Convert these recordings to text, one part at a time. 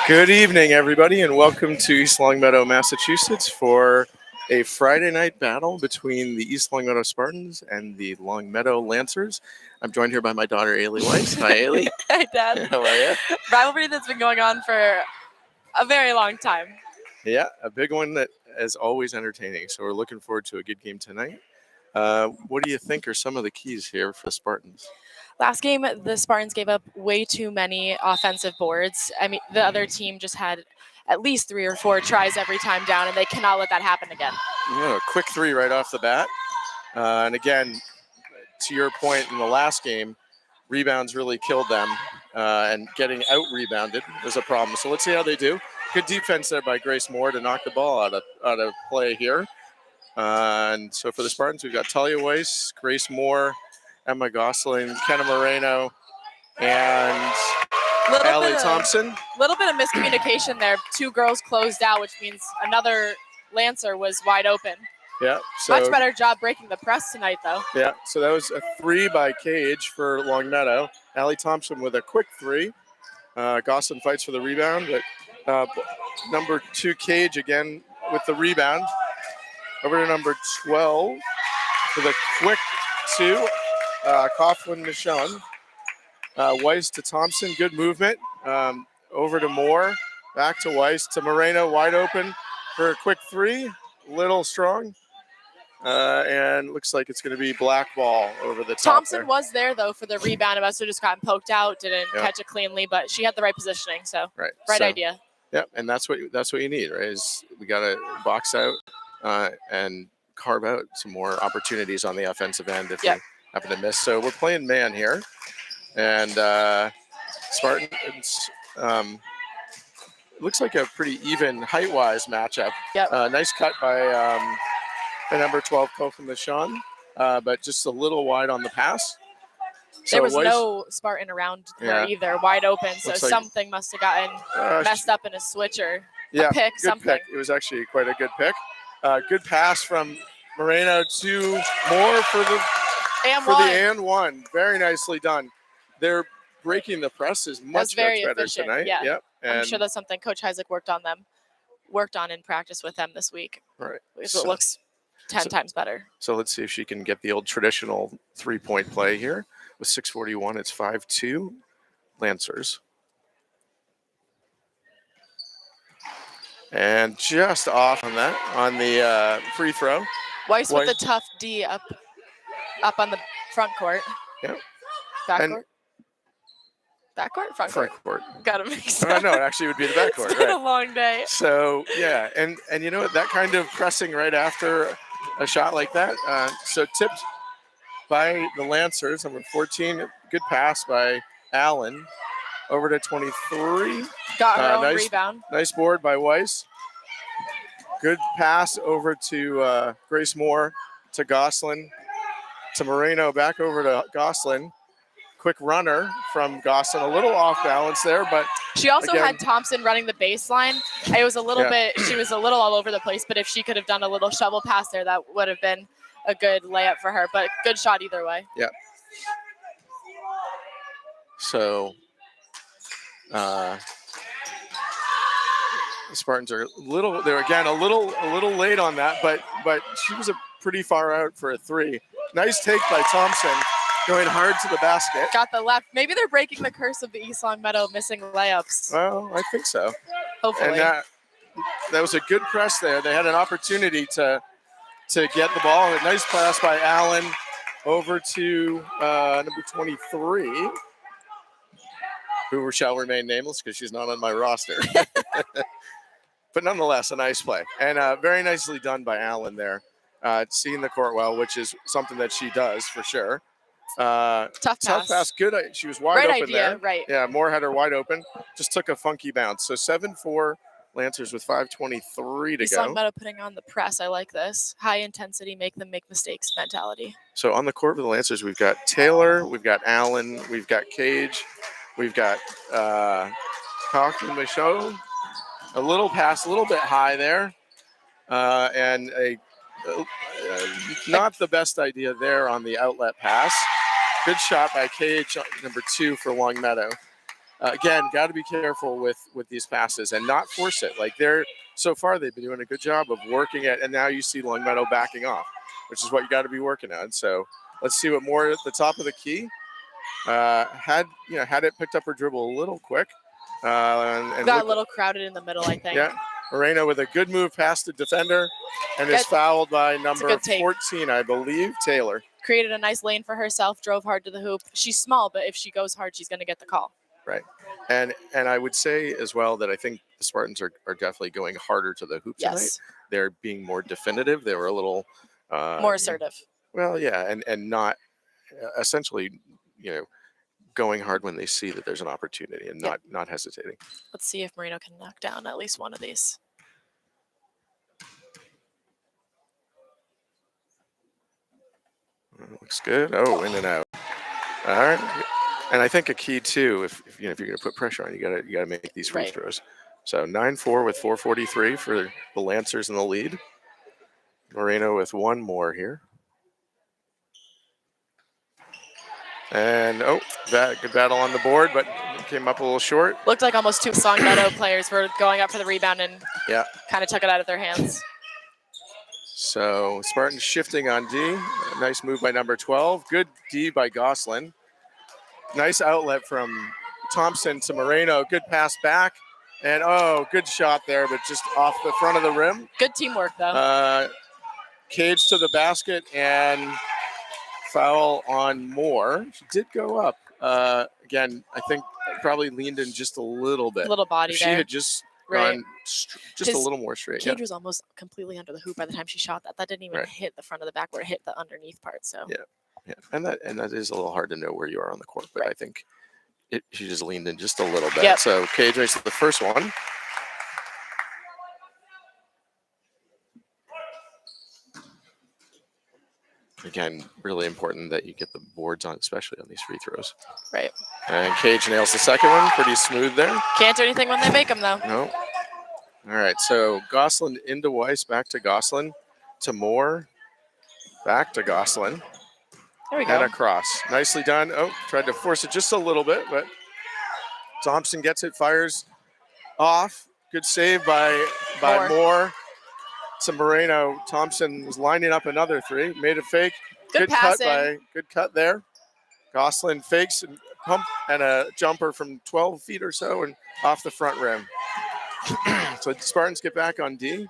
Good evening, everybody, and welcome to East Longmeadow, Massachusetts for a Friday night battle between the East Longmeadow Spartans and the Longmeadow Lancers. I'm joined here by my daughter, Ailey Weiss. Hi, Ailey. Hi, Dad. How are you? Rivalry that's been going on for a very long time. Yeah, a big one that is always entertaining. So we're looking forward to a good game tonight. What do you think are some of the keys here for the Spartans? Last game, the Spartans gave up way too many offensive boards. I mean, the other team just had at least 3 or 4 tries every time down, and they cannot let that happen again. A quick three right off the bat. And again, to your point in the last game, rebounds really killed them, and getting out-rebounded was a problem. So let's see how they do. Good defense there by Grace Moore to knock the ball out of play here. And so for the Spartans, we've got Talia Weiss, Grace Moore, Emma Gosselin, Kenna Moreno, and Allie Thompson. A little bit of miscommunication there. 2 girls closed out, which means another Lancer was wide open. Yeah. So, much better job breaking the press tonight, though. Yeah, so that was a 3 by Cage for Longmeadow. Allie Thompson with a quick 3. Gosselin fights for the rebound, but number 2, Cage, again with the rebound. Over to number 12 with a quick 2. Coughlin Michonne. Weiss to Thompson, good movement. Over to Moore, back to Weiss, to Moreno, wide open for a quick 3. Little strong. And looks like it's going to be black ball over the top. Thompson was there, though, for the rebound. It must have just gotten poked out, didn't catch it cleanly, but she had the right positioning, so right idea. Yeah, and that's what you need, right? Is we got to box out and carve out some more opportunities on the offensive end if we happen to miss. So we're playing man here, and Spartans. Looks like a pretty even height-wise matchup. Yep. Nice cut by number 12, Kofa Michonne, but just a little wide on the pass. There was no Spartan around her either, wide open, so something must have gotten messed up in a switch or a pick, something. Pick. It was actually quite a good pick. Good pass from Moreno to Moore for the and one. Very nicely done. They're breaking the presses much better efficient tonight. Yeah. Yep. I'm sure that's something Coach Isaac worked on in practice with them this week. Right. So it looks 10 times better. So let's see if she can get the old traditional 3-point play here. With 6:41, it's 5-2 Lancers. And just off on that, on the free throw. Weiss with the tough D up on the front court. Yeah. Back court? Back court? Front court. Got to mix up. No, it actually would be the back court. It's been a long day. So, yeah, and you know what? That kind of pressing right after a shot like that. So tipped by the Lancers, number 14. Good pass by Allen. Over to 23. Got her own rebound. Nice board by Weiss. Good pass over to Grace Moore, to Gosselin, to Moreno, back over to Gosselin. Quick runner from Gosselin, a little off balance there, but she also had Thompson running the baseline. It was a little bit, she was a little all over the place, but if she could have done a little shovel pass there, that would have been a good layup for her, but good shot either way. Yeah. So the Spartans are they're again a little late on that, but she was a pretty far out for a 3. Nice take by Thompson, going hard to the basket. Got the left. Maybe they're breaking the curse of the East Longmeadow missing layups. Well, I think so. Hopefully. And that was a good press there. They had an opportunity to get the ball. A nice pass by Allen over to number 23, who shall remain nameless because she's not on my roster. But nonetheless, a nice play. And very nicely done by Allen there. Seeing the court well, which is something that she does for sure. Tough pass. Good. She was wide open there. Right. Yeah, Moore had her wide open. Just took a funky bounce. So 7-4 Lancers with 5:23 to East go. Longmeadow putting on the press. I like this. High intensity, make them make mistakes mentality. So on the court for the Lancers, we've got Taylor, we've got Allen, we've got Cage, we've got Coughlin Michonne. A little pass, a little bit high there, and not the best idea there on the outlet pass. Good shot by Cage, number 2 for Longmeadow. again, got to be careful with these passes and not force it. Like so far they've been doing a good job of working it, and now you see Longmeadow backing off, which is what you got to be working on. So let's see what more at the top of the key. Had it picked up her dribble a little quick. And got a little crowded in the middle, I think. Yeah, Moreno with a good move past the defender, and is fouled by number 14, I believe, Taylor. Created a nice lane for herself, drove hard to the hoop. She's small, but if she goes hard, she's going to get the call. Right. And I would say as well that I think the Spartans are definitely going harder to the hoop tonight. They're being more definitive. They were a little more assertive. Well, yeah, and not essentially, going hard when they see that there's an opportunity and not hesitating. Let's see if Moreno can knock down at least one of these. Looks good. Oh, in and out. All right. And I think a key too, if you're going to put pressure on, you got to make these free throws. So 9-4 with 4:43 for the Lancers in the lead. Moreno with one more here. And good battle on the board, but came up a little short. Looked like almost two Longmeadow players were going up for the rebound and kind of took it out of their hands. So Spartans shifting on D. A nice move by number 12. Good D by Gosselin. Nice outlet from Thompson to Moreno. Good pass back. And good shot there, but just off the front of the rim. Good teamwork though. Cage to the basket and foul on Moore. She did go up. Again, I think probably leaned in just a little bit. Little body if there. She had just gone just a little more straight. Cage was almost completely under the hoop by the time she shot that. That didn't even hit the front of the backboard. It hit the underneath part. So yeah, and that is a little hard to know where you are on the court, but I think she just leaned in just a little bit. Yep. So Cage races the first one. Again, really important that you get the boards on, especially on these free throws. Right. And Cage nails the second one. Pretty smooth there. Can't do anything when they make them, though. No. All right, so Gosselin into Weiss, back to Gosselin, to Moore, back to Gosselin. There we go. And across. Nicely done. Tried to force it just a little bit, but Thompson gets it, fires off. Good save by Moore. To Moreno. Thompson was lining up another three, made a fake. Good cut there. Gosselin fakes and pump and a jumper from 12 feet or so and off the front rim. So the Spartans get back on D.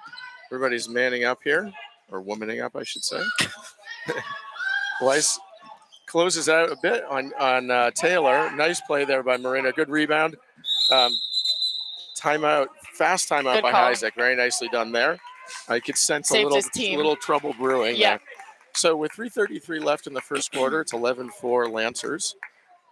Everybody's manning up here, or womaning up, I should say. Weiss closes out a bit on Taylor. Nice play there by Moreno. Good rebound. Fast timeout by Isaac. Very nicely done there. I could sense a little trouble brewing. Yeah. So with 3:33 left in the first quarter, it's 11-4 Lancers.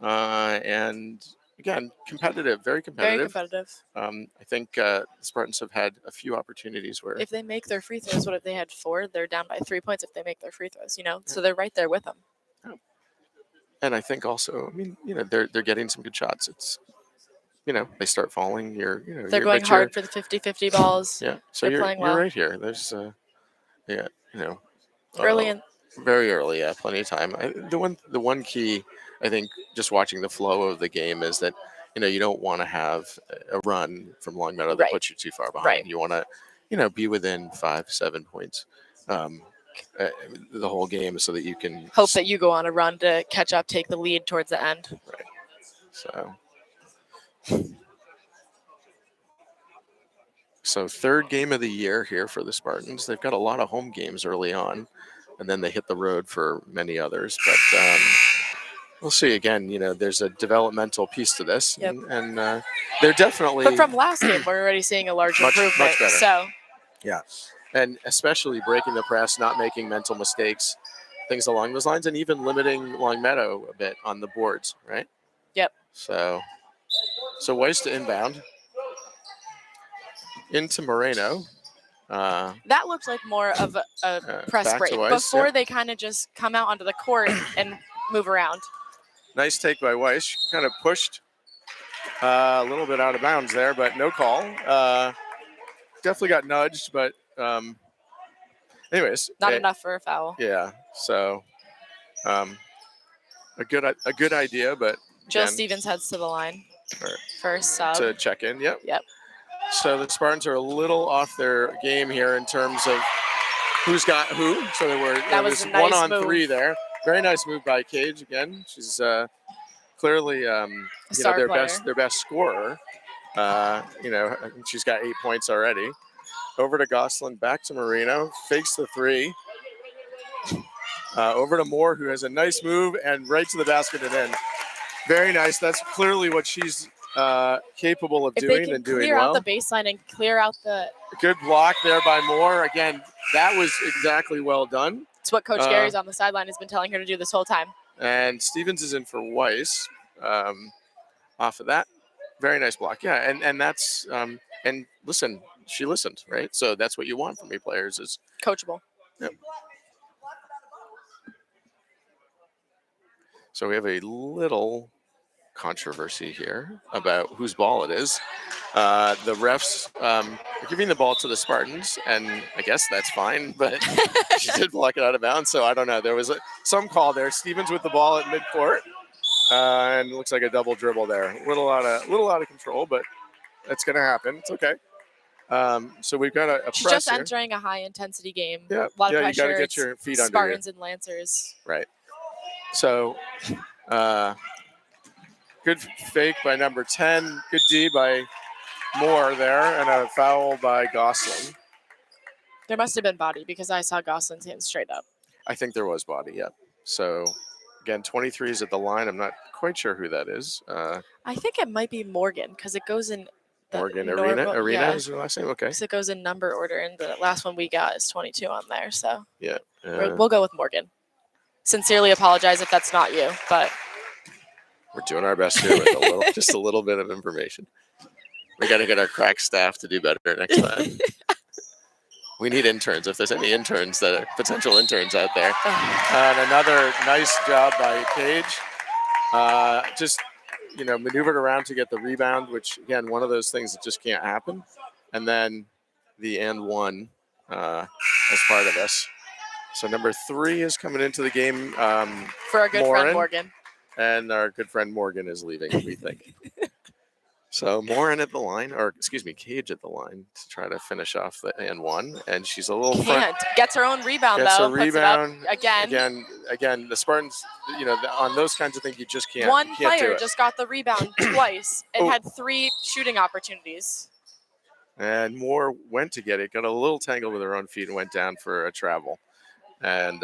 And again, competitive, very competitive. Very competitive. I think the Spartans have had a few opportunities where if they make their free throws, what if they had 4? They're down by 3 points if they make their free throws, So they're right there with them. And I think also, they're getting some good shots. It's they start falling. They're going hard for the 50-50 balls. Yeah. So you're right here. There's very early, plenty of time. The one key, I think, just watching the flow of the game is that you don't want to have a run from Longmeadow that puts you too far behind. Right. You want to be within 5-7 points the whole game so that you can hope that you go on a run to catch up, take the lead towards the end. Right. So third game of the year here for the Spartans. They've got a lot of home games early on, and then they hit the road for many others. But we'll see. Again, there's a developmental piece to this, and they're definitely. But from last game, we're already seeing a large improvement. Much better. So. Yeah, and especially breaking the press, not making mental mistakes, things along those lines, and even limiting Longmeadow a bit on the boards, right? Yep. So Weiss to inbound. Into Moreno. That looked like more of a press break before they kind of just come out onto the court and move around. Nice take by Weiss. Kind of pushed a little bit out of bounds there, but no call. Definitely got nudged, but anyways. Not enough for a foul. Yeah, so a good idea, but Jill Stevens heads to the line. First sub. to check in. Yep. Yep. So the Spartans are a little off their game here in terms of who's got who. So there was a nice 1-on-3 move. there. Very nice move by Cage again. She's clearly Star their player. best scorer. She's got 8 points already. Over to Gosselin, back to Marino, fakes the 3. Over to Moore, who has a nice move and right to the basket and in. Very nice. That's clearly what she's capable of If doing they can and doing clear well. out the baseline and clear out the. Good block there by Moore. Again, that was exactly well done. It's what Coach Gary's on the sideline has been telling her to do this whole time. And Stevens is in for Weiss off of that. Very nice block. Yeah, and that's and listen, she listened, right? So that's what you want from your players is coachable. Yep. So we have a little controversy here about whose ball it is. The refs are giving the ball to the Spartans, and I guess that's fine, but she did block it out of bounds, so I don't know. There was some call there. Stevens with the ball at midcourt, and it looks like a double dribble there. A little out of control, but that's going to happen. It's okay. So we've got a She's press just here. entering a high-intensity game. Yeah, a lot of pressure. You got to get your feet under you. Spartans and Lancers. Right. So good fake by number 10. Good D by Moore there, and a foul by Gosselin. There must have been body because I saw Gosselin's hand straight up. I think there was body, yep. So, again, 23 is at the line. I'm not quite sure who that is. I think it might be Morgan because it goes in the Morgan normal, Arena is her last name? Okay. Because it goes in number order, and the last one we got is 22 on there. So yeah, we'll go with Morgan. Sincerely apologize if that's not you, but we're doing our best here with just a little bit of information. We got to get our crack staff to do better next time. We need interns. If there's any interns that are potential interns out there. And another nice job by Cage. Just, maneuvered around to get the rebound, which, again, one of those things that just can't happen. And then the and one as part of this. So number 3 is coming into the game. For our good friend Morgan. And our good friend Morgan is leaving, we think. So Morin at the line, Cage at the line to try to finish off the and one, and she's a little gets her own rebound though. Gets a rebound puts it up again. The Spartans, on those kinds of things, you just can't. One player just got the rebound twice and had 3 shooting opportunities. And Moore went to get it, got a little tangled with her own feet, and went down for a travel, and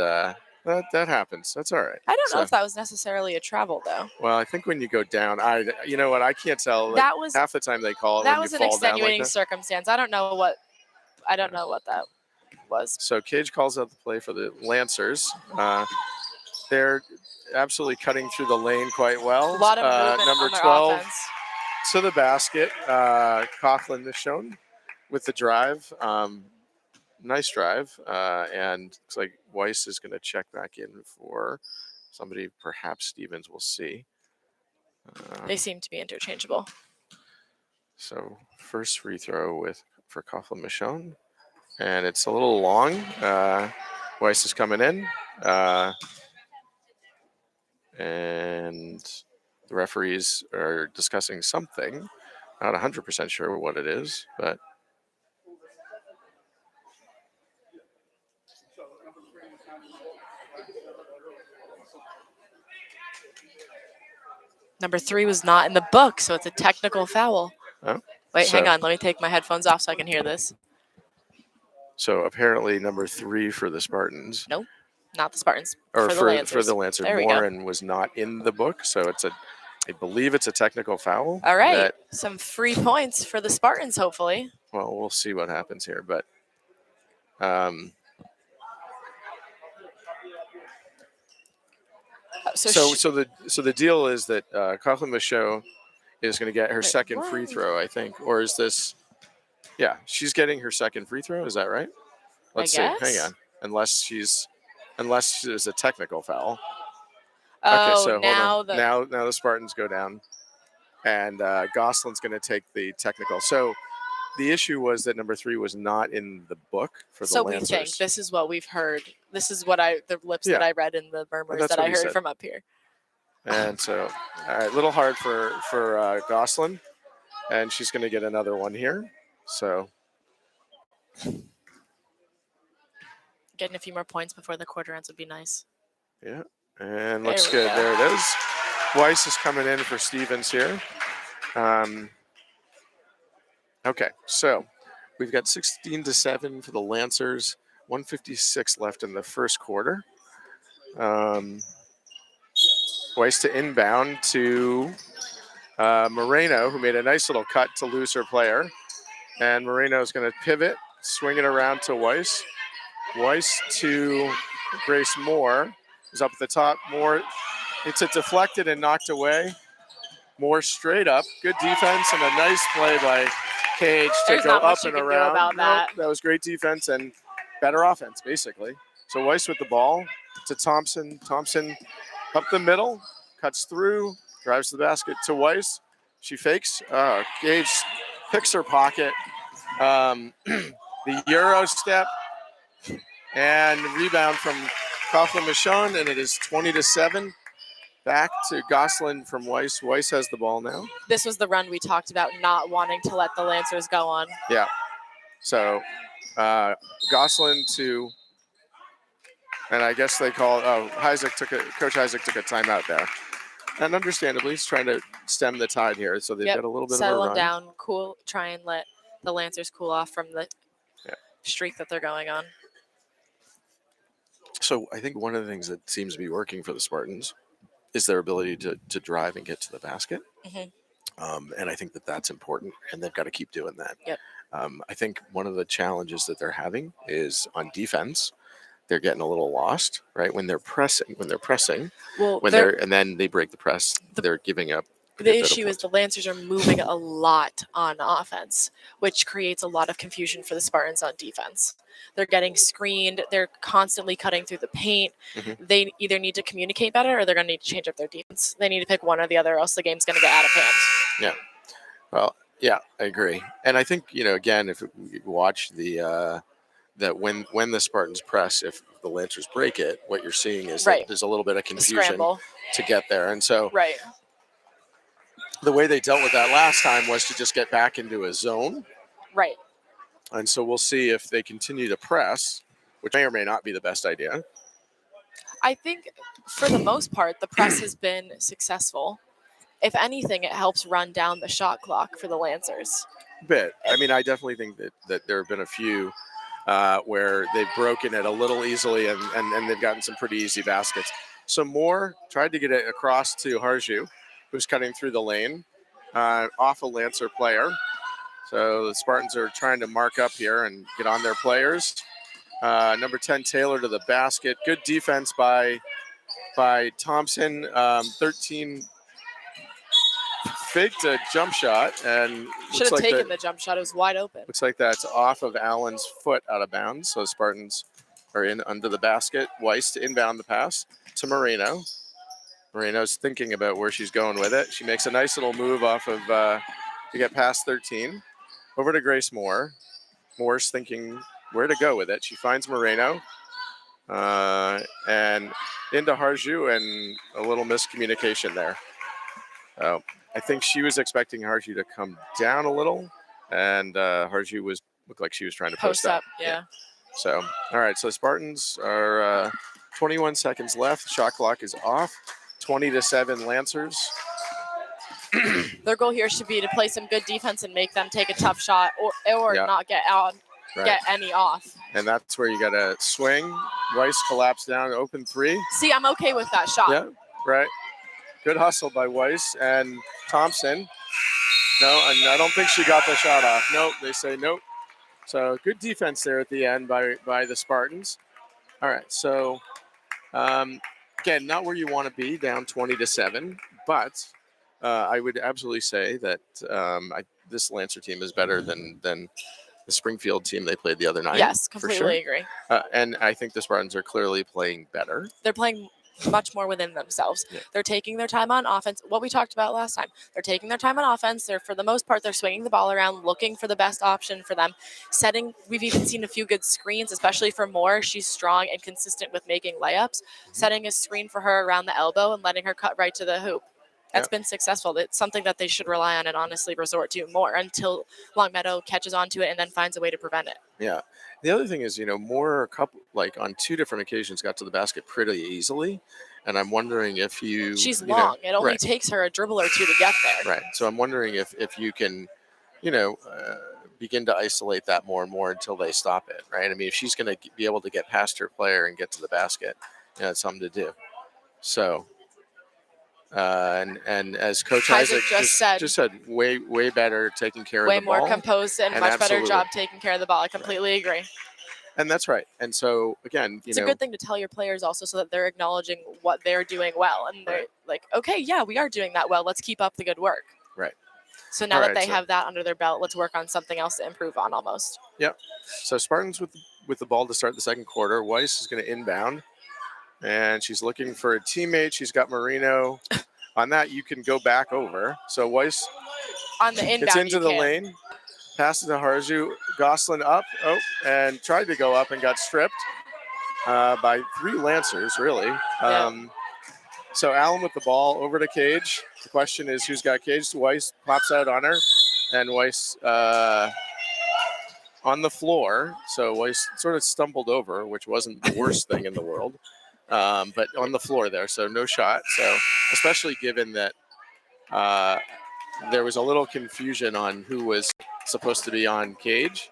that happens. That's all right. I don't know if that was necessarily a travel, though. Well, I think when you go down, I can't tell. That was half the time they call it. That when was you an fall extenuating down like circumstance. I don't know what that was. So Cage calls out the play for the Lancers. They're absolutely cutting through the lane quite well. A lot of movement number on their 12 offense. To the basket. Coughlin is shown with the drive. Nice drive, and looks like Weiss is going to check back in for somebody, perhaps Stevens. We'll see. They seem to be interchangeable. So first free throw for Coughlin Michonne, and it's a little long. Weiss is coming in, and the referees are discussing something. Not 100% sure what it is, but. Number 3 was not in the book, so it's a technical foul. Oh, wait, hang on. Let me take my headphones off so I can hear this. So apparently number 3 for the Spartans. Nope, not the Spartans. Or for the Lancers. For the Lancers. Morin was not in the book, so I believe it's a technical foul. All right, some free points for the Spartans, hopefully. Well, we'll see what happens here, but So the deal is that Coughlin Michaud is going to get her second free throw, I think, or is this? Yeah, she's getting her second free throw. Is that right? Let's see. Hang on. Unless there's a technical foul. Oh, okay, so now now the Spartans go down, and Gosselin's going to take the technical. So the issue was that number 3 was not in the book for the Lancers. So we think this is what we've heard. This is what the lips that I read in the murmurs that I heard from up here. And so, all right, a little hard for Gosselin, and she's going to get another one here. So, Getting a few more points before the quarter ends would be nice. yeah, and There looks we good. go. There it is. Weiss is coming in for Stevens here. Okay, so we've got 16-7 for the Lancers. 1:56 left in the first quarter. Weiss to inbound to Moreno, who made a nice little cut to lose her player. And Moreno is going to pivot, swing it around to Weiss. Weiss to Grace Moore, who's up at the top. Moore, it's a deflected and knocked away. Moore straight up. Good defense and a nice play by Cage to There's go not much up you and can do around. about that. That was great defense and better offense, basically. So Weiss with the ball to Thompson. Thompson up the middle, cuts through, drives to the basket to Weiss. She fakes. Gage picks her pocket. The Euro step and rebound from Coughlin Michon, and it is 20-7. Back to Gosselin from Weiss. Weiss has the ball now. This was the run we talked about, not wanting to let the Lancers go on. Yeah. So Gosselin to, and I guess they call it, Coach Isaac took a timeout there. And understandably, he's trying to stem the tide here. So they've got a little bit Settle of a run. down, cool, try and let the Lancers cool off from the streak that they're going on. So I think one of the things that seems to be working for the Spartans is their ability to drive and get to the basket. And I think that that's important, and they've got to keep doing that. Yep. I think one of the challenges that they're having is on defense. They're getting a little lost, right? When they're pressing, and then they break the press, they're giving up. The issue is the Lancers are moving a lot on offense, which creates a lot of confusion for the Spartans on defense. They're getting screened. They're constantly cutting through the paint. They either need to communicate better or they're going to need to change up their defense. They need to pick one or the other, or else the game's going to get out of hand. Yeah. Well, yeah, I agree. And I think, again, if you watch that when the Spartans press, if the Lancers break it, what you're seeing is that there's a little bit of confusion to get there. And so the way they dealt with that last time was to just get back into a zone. Right. And so we'll see if they continue to press, which may or may not be the best idea. I think for the most part, the press has been successful. If anything, it helps run down the shot clock for the Lancers. Bit. I mean, I definitely think that there have been a few where they've broken it a little easily and they've gotten some pretty easy baskets. So Moore tried to get it across to Harju, who's cutting through the lane, off a Lancer player. So the Spartans are trying to mark up here and get on their players. Number 10, Taylor to the basket. Good defense by Thompson. 13 faked a jump shot and should have taken the jump shot. It was wide open. Looks like that's off of Allen's foot out of bounds. So Spartans are in under the basket. Weiss to inbound the pass to Moreno. Moreno's thinking about where she's going with it. She makes a nice little move off of to get past 13. Over to Grace Moore. Moore's thinking where to go with it. She finds Moreno and into Harju, and a little miscommunication there. I think she was expecting Harju to come down a little, and Harju looked like she was trying to post up. Yeah. So, all right. So Spartans are 21 seconds left. Shot clock is off. 20-7 Lancers. Their goal here should be to play some good defense and make them take a tough shot, or not get any off. And that's where you got to swing. Weiss collapsed down, open three. See, I'm okay with that shot. Yeah, right. Good hustle by Weiss and Thompson. No, and I don't think she got the shot off. Nope, they say nope. So good defense there at the end by the Spartans. All right, so again, not where you want to be, down 20-7, but I would absolutely say that this Lancer team is better than the Springfield team they played the other night. Yes, completely agree. And I think the Spartans are clearly playing better. They're playing much more within themselves. Yeah. They're taking their time on offense. What we talked about last time. They're taking their time on offense. They're, for the most part, they're swinging the ball around, looking for the best option for them. We've even seen a few good screens, especially for Moore. She's strong and consistent with making layups. Setting a screen for her around the elbow and letting her cut right to the hoop. That's been successful. It's something that they should rely on and honestly resort to more until Longmeadow catches on to it and then finds a way to prevent it. Yeah. The other thing is, Moore on 2 different occasions got to the basket pretty easily, and I'm wondering if she's long. It only takes her a dribble or 2 to get there. Right. So I'm wondering if you can, begin to isolate that more and more until they stop it. Right. I mean, if she's going to be able to get past her player and get to the basket, it's something to do. So. And as Coach Isaac just said, way better taking care of the ball. Way more composed and much better job taking care of the ball. I completely agree. And that's right. And so, again, it's a good thing to tell your players also so that they're acknowledging what they're doing well. And they're like, okay, yeah, we are doing that well. Let's keep up the good work. Right. So now that they have that under their belt, let's work on something else to improve on almost. Yep. So Spartans with the ball to start the second quarter. Weiss is going to inbound. And she's looking for a teammate. She's got Marino. On that, you can go back over. So Weiss on the inbound, gets into the lane, passes to Harju. Gosselin up, and tried to go up and got stripped by 3 Lancers, really. So Allen with the ball over to Cage. The question is, who's got Cage? Weiss pops out on her, and Weiss on the floor. So Weiss sort of stumbled over, which wasn't the worst thing in the world. But on the floor there, so no shot. So especially given that there was a little confusion on who was supposed to be on Cage.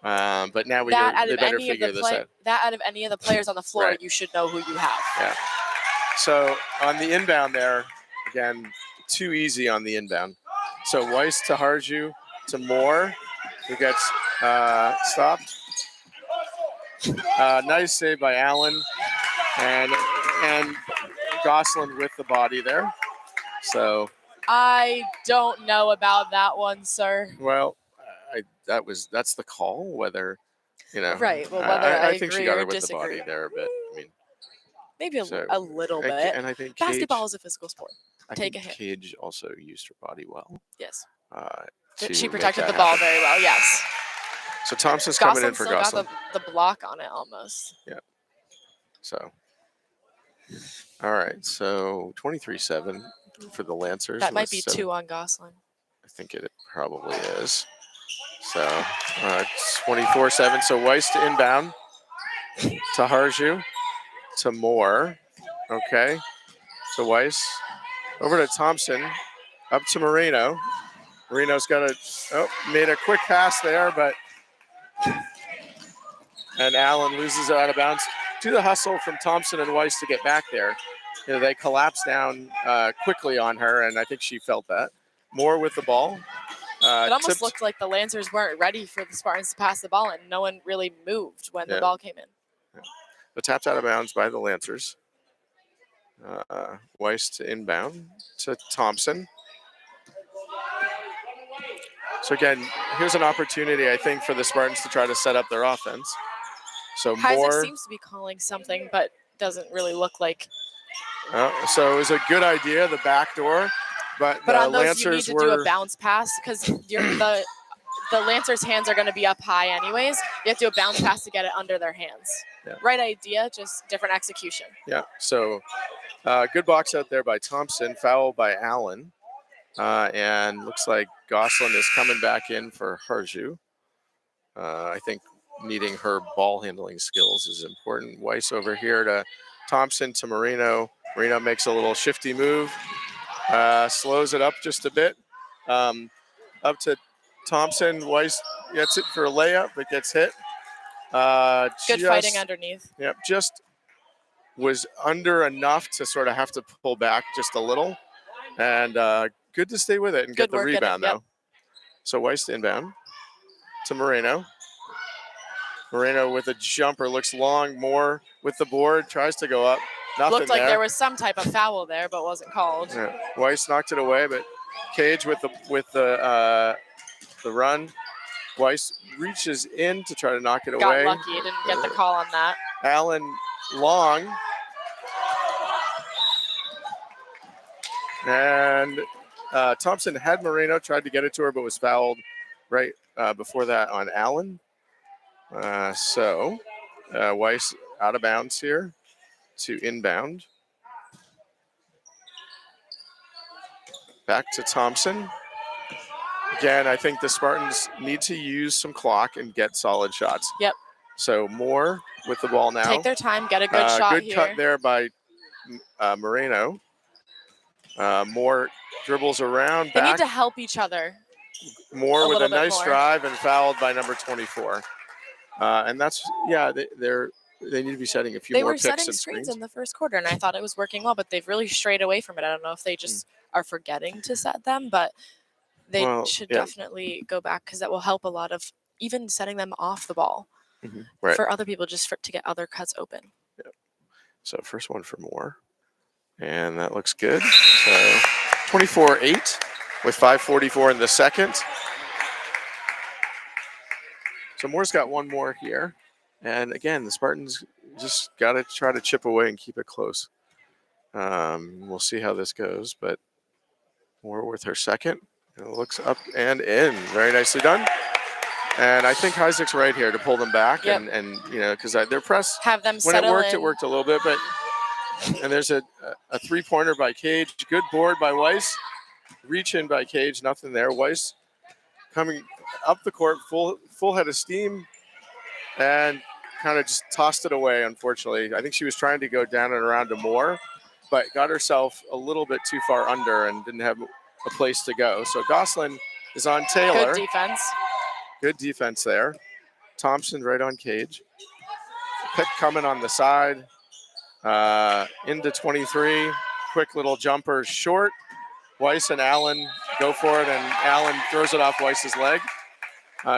But now they better figure this out. That out of any of the players on the floor, you should know who you have. Yeah. So on the inbound there, again, too easy on the inbound. So Weiss to Harju to Moore, who gets stopped. Nice save by Allen. And Gosselin with the body there. So I don't know about that one, sir. Well, that's the call. Whether right. Well, whether I think she got her with the body there, but I mean, maybe a little bit. And I think basketball is a physical sport. Take a hit. Cage also used her body well. Yes. She protected the ball very well. Yes. So Thompson's coming in for Gosselin. Got the block on it almost. Yeah. So. All right, so 23-7 for the Lancers. That might be 2 on Gosselin. I think it probably is. So 24-7. So Weiss to inbound to Harju to Moore. Okay. So Weiss over to Thompson, up to Marino. Marino's got made a quick pass there, and Allen loses it out of bounds. To the hustle from Thompson and Weiss to get back there. They collapsed down quickly on her, and I think she felt that. Moore with the ball. It almost looked like the Lancers weren't ready for the Spartans to pass the ball, and no one really moved when the ball came in. Yeah. But tapped out of bounds by the Lancers. Weiss to inbound to Thompson. So again, here's an opportunity, I think, for the Spartans to try to set up their offense. So Isaac seems to be calling something, but doesn't really look like. So it was a good idea, the back door, but the on those Lancers you need to do a bounce pass because the Lancers' hands are going to be up high anyways. You have to do a bounce pass to get it under their hands. Yeah. Right idea, just different execution. Yeah. So good box out there by Thompson, foul by Allen, and looks like Gosselin is coming back in for Harju. I think needing her ball handling skills is important. Weiss over here to Thompson to Marino. Marino makes a little shifty move, slows it up just a bit. Up to Thompson. Weiss gets it for a layup, but gets hit. Good fighting underneath. Yep, just was under enough to sort of have to pull back just a little. And good to stay with it and get the rebound, though. So Weiss inbound to Marino. Marino with a jumper, looks long. Moore with the board, tries to go up. Nothing Looked like there was some type of foul there, but wasn't called. Yeah. Weiss knocked it away, but Cage with the run. Weiss reaches in to try to knock it away. Got lucky, didn't get the call on that. Allen long. And Thompson had Moreno, tried to get it to her, but was fouled right before that on Allen. So Weiss out of bounds here to inbound. Back to Thompson. Again, I think the Spartans need to use some clock and get solid shots. Yep. So Moore with the ball now. Take their time, get a good shot good here. Good cut there by Moreno. Moore dribbles around. They back. need to help each other. Moore with a nice more. drive and fouled by number 24. And that's, they need to be setting a few more picks and screens. They were setting screens in the first quarter, and I thought it was working well, but they've really strayed away from it. I don't know if they just are forgetting to set them, but they should definitely go back because that will help a lot of even setting them off the ball for other people just to get other cuts open. Yep. So first one for Moore, and that looks good. So 24-8 with 5:44 in the second. So Moore's got one more here. And again, the Spartans just got to try to chip away and keep it close. We'll see how this goes, but Moore with her second. And it looks up and in. Very nicely done. And I think Isaac's right here to pull them back. Yep. And because their press, have them when settle it worked a little bit. But and there's a three-pointer by Cage. Good board by Weiss. Reach in by Cage. Nothing there. Weiss coming up the court, full head of steam. And kind of just tossed it away, unfortunately. I think she was trying to go down and around to Moore, but got herself a little bit too far under and didn't have a place to go. So Gosselin is on Taylor. Good defense. Good defense there. Thompson right on Cage. Pick coming on the side. Into 23. Quick little jumper short. Weiss and Allen go for it, and Allen throws it off Weiss's leg.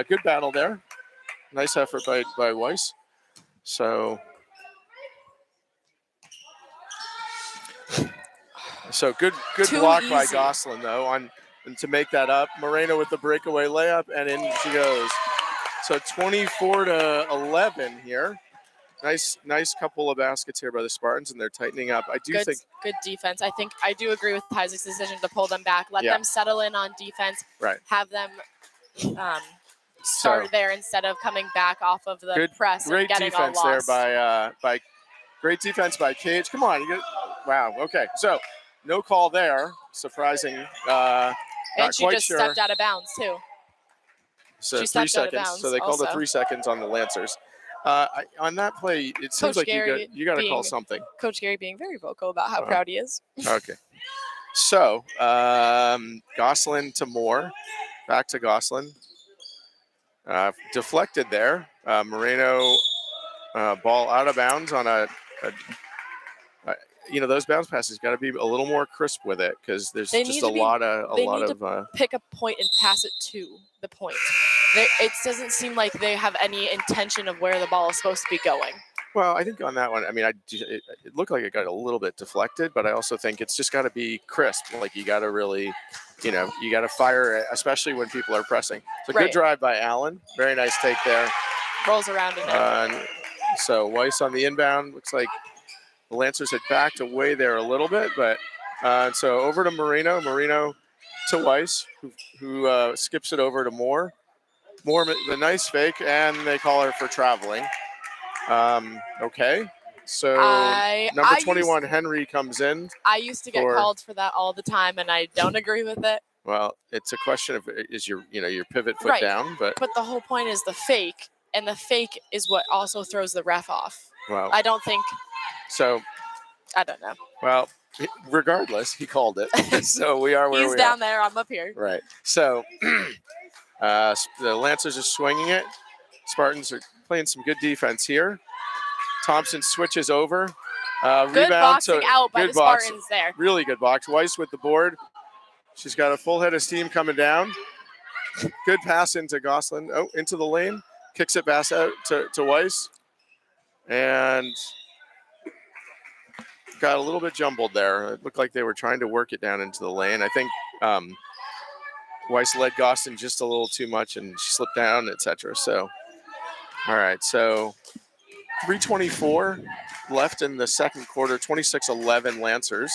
Good battle there. Nice effort by Weiss. So good block by Gosselin though and to make that up. Moreno with the breakaway layup, and in she goes. So 24-11 here. Nice couple of baskets here by the Spartans, and they're tightening up. I do think good defense. I do agree with Isaac's decision to pull them back. Let them settle in on defense. Right. Have them start there instead of coming back off of the press and getting all lost. Great defense there by great defense by Cage. Come on, wow. Okay, so no call there. Surprising. And she just stepped out of bounds too. So 3 seconds. So they called the 3 seconds on the Lancers. On that play, it seems like you got to call something. Coach Gary being very vocal about how proud he is. Okay. So Gosselin to Moore. Back to Gosselin. Deflected there. Moreno ball out of bounds on those bounce passes got to be a little more crisp with it because there's just a lot of pick a point and pass it to the point. It doesn't seem like they have any intention of where the ball is supposed to be going. Well, I think on that one, I mean, it looked like it got a little bit deflected, but I also think it's just got to be crisp. Like you got to really, you got to fire it, especially when people are pressing. So good drive by Allen. Very nice take there. Rolls around in so Weiss on the inbound. Looks like the Lancers had backed away there a little bit, but so over to Moreno. Moreno to Weiss, who skips it over to Moore. Moore, the nice fake, and they call her for traveling. Okay. So number 21, Henry, comes in. I used to get called for that all the time, and I don't agree with it. Well, it's a question of is your pivot foot down, but the whole point is the fake, and the fake is what also throws the ref off. Well, I don't think. So. I don't know. Well, regardless, he called it. So we are where He's down there. I'm up here. Right. So the Lancers are swinging it. Spartans are playing some good defense here. Thompson switches over. Good Rebound boxing out by the Spartans there. Really good box. Weiss with the board. She's got a full head of steam coming down. Good pass into Gosselin. Oh, into the lane. Kicks it back out to Weiss. And got a little bit jumbled there. It looked like they were trying to work it down into the lane. I think Weiss led Gosselin just a little too much, and she slipped down, etc. So, all right. So 3:24 left in the second quarter. 26-11 Lancers.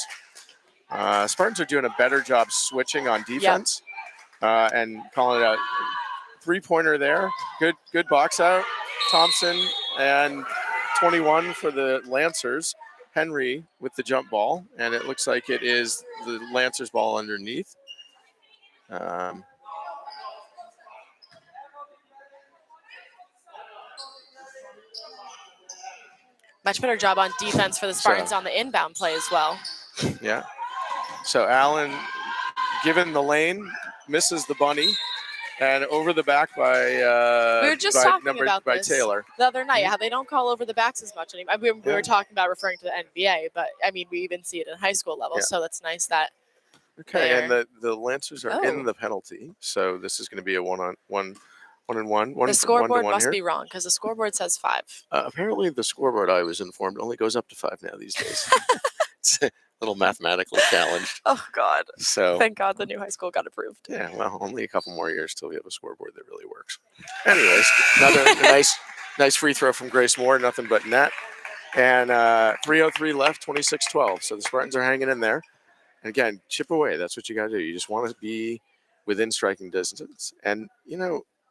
Spartans are doing a better job switching on defense and calling it a three-pointer there. Good box out. Thompson and 21 for the Lancers. Henry with the jump ball, and it looks like it is the Lancers ball underneath. Much better job on defense for the Spartans on the inbound play as well. Yeah. So Allen, given the lane, misses the bunny, and over the back by we were just talking about by this Taylor the other night, how they don't call over the backs as much anymore. I mean, we were talking about referring to the NBA, but I mean, we even see it in high school level, so that's nice that. Okay, and the Lancers are in the penalty, so this is going to be a one-on-one. The scoreboard must be wrong because the scoreboard says 5. Apparently, the scoreboard, I was informed, only goes up to 5 now these days. It's a little mathematically challenged. Oh, God. So thank God the new high school got approved. Yeah, well, only a couple more years till we have a scoreboard that really works. Anyways, another nice free throw from Grace Moore, nothing but net. And 3:03 left, 26-12. So the Spartans are hanging in there. And again, chip away. That's what you got to do. You just want to be within striking distance. And,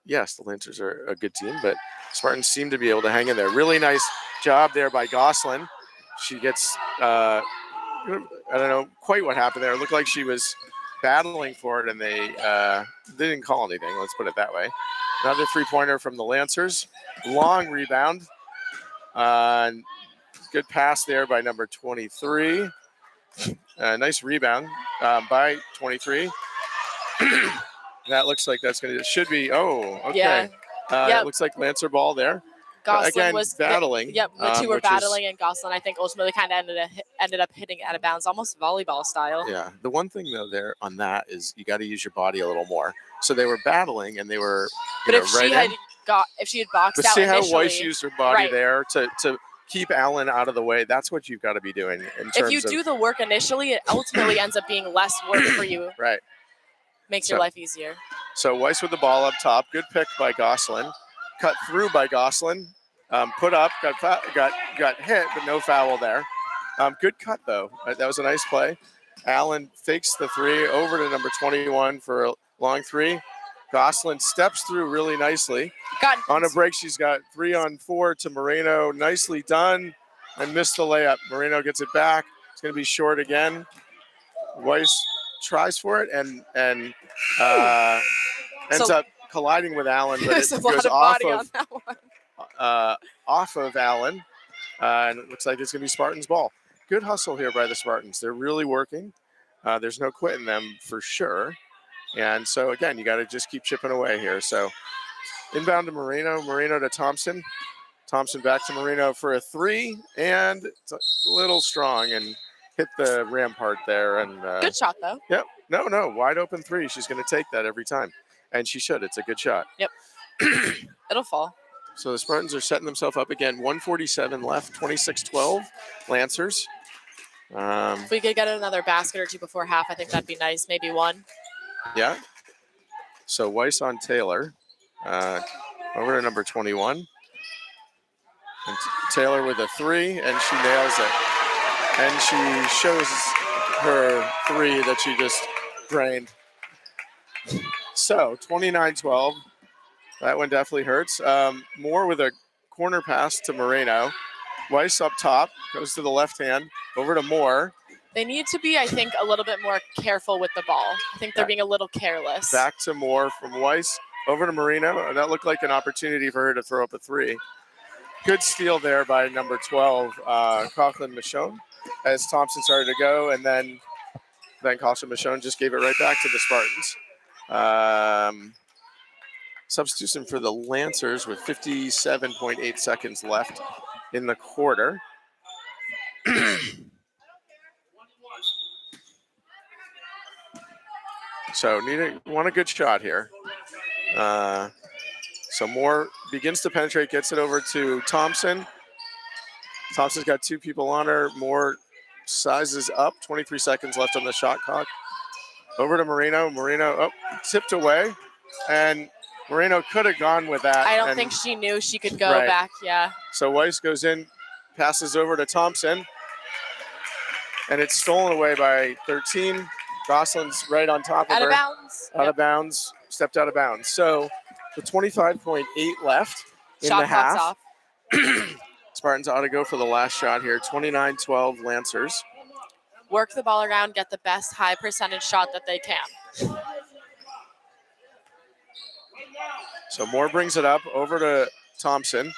yes, the Lancers are a good team, but Spartans seem to be able to hang in there. Really nice job there by Gosselin. She gets, I don't know quite what happened there. It looked like she was battling for it, and they didn't call anything. Let's put it that way. Another three-pointer from the Lancers. Long rebound. Good pass there by number 23. Nice rebound by 23. That looks like that's going to, should be, okay. It looks like Lancer ball there. Gosselin again, was battling. The two were battling, and Gosselin, I think, ultimately kind of ended up hitting out of bounds, almost volleyball style. Yeah. The one thing, though, there on that is you got to use your body a little more. So they were battling, and they were, but if she had boxed out see initially, how Weiss used her body there to keep Allen out of the way. That's what you've got to be doing. In terms if you do the work initially, it ultimately ends up being less work for you. Right. Makes your life easier. So Weiss with the ball up top. Good pick by Gosselin. Cut through by Gosselin. Put up. Got hit, but no foul there. Good cut, though. That was a nice play. Allen fakes the three over to number 21 for a long three. Gosselin steps through really nicely. On a break, she's got 3-on-4 to Moreno. Nicely done. And missed the layup. Moreno gets it back. It's going to be short again. Weiss tries for it and ends up colliding with Allen, but it goes off of Allen, and it looks like it's going to be Spartans ball. Good hustle here by the Spartans. They're really working. There's no quitting them for sure. And so, again, you got to just keep chipping away here. So inbound to Moreno to Thompson. Thompson back to Moreno for a three, and it's a little strong and hit the rampart there. And good shot, though. Yep. No, wide open three. She's going to take that every time, and she should. It's a good shot. Yep. It'll fall. So the Spartans are setting themselves up again. 1:47 left, 26-12, Lancers. If we could get another basket or two before half, I think that'd be nice. Maybe one. Yeah. So Weiss on Taylor. Over to number 21. And Taylor with a three, and she nails it. And she shows her three that she just drained. So 29-12. That one definitely hurts. Moore with a corner pass to Moreno. Weiss up top, goes to the left hand, over to Moore. They need to be, I think, a little bit more careful with the ball. I think they're being a little careless. Back to Moore from Weiss, over to Moreno. And that looked like an opportunity for her to throw up a three. Good steal there by number 12, Coughlin Michonne, as Thompson started to go. And then Coughlin Michonne just gave it right back to the Spartans. Substitution for the Lancers with 57.8 seconds left in the quarter. So want a good shot here. So Moore begins to penetrate, gets it over to Thompson. Thompson's got two people on her. Moore sizes up, 23 seconds left on the shot clock. Over to Moreno. Moreno tipped away, and Moreno could have gone with that. I don't think she knew she could go back, yeah. So Weiss goes in, passes over to Thompson, and it's stolen away by 13. Gosselin's right on top of Out her. of bounds. Out of bounds, stepped out of bounds. So with 25.8 left in Shot the clock's half, off. Spartans ought to go for the last shot here. 29-12 Lancers. Work the ball around, get the best high percentage shot that they can. So Moore brings it up over to Thompson,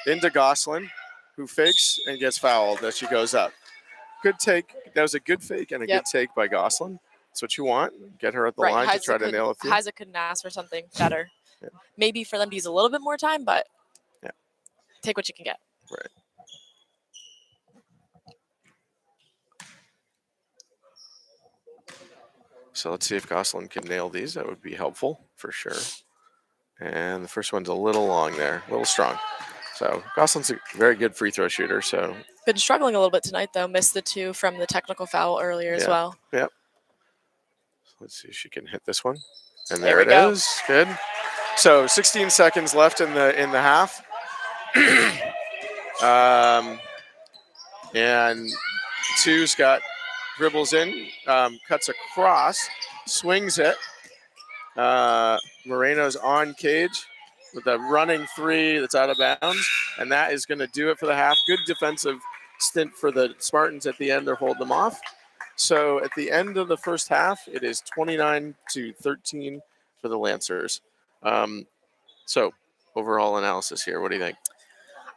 into Gosselin, who fakes and gets fouled as she goes up. Good take. That was a good fake and a good take by Gosselin. That's what you want. Get her at the line to try to nail a few. Heiza couldn't ask for something better. Maybe for them to use a little bit more time, but take what you can get. Right. So let's see if Gosselin can nail these. That would be helpful for sure. And the first one's a little long there, a little strong. So Gosselin's a very good free throw shooter. So been struggling a little bit tonight though. Missed the 2 from the technical foul earlier as well. Yep. So let's see if she can hit this one. And There it we go. is. Good. So 16 seconds left in the half. And two, Scott dribbles in, cuts across, swings it. Moreno's on Cage with a running 3 that's out of bounds, and that is going to do it for the half. Good defensive stint for the Spartans at the end to hold them off. So at the end of the first half, it is 29-13 for the Lancers. So overall analysis here, what do you think?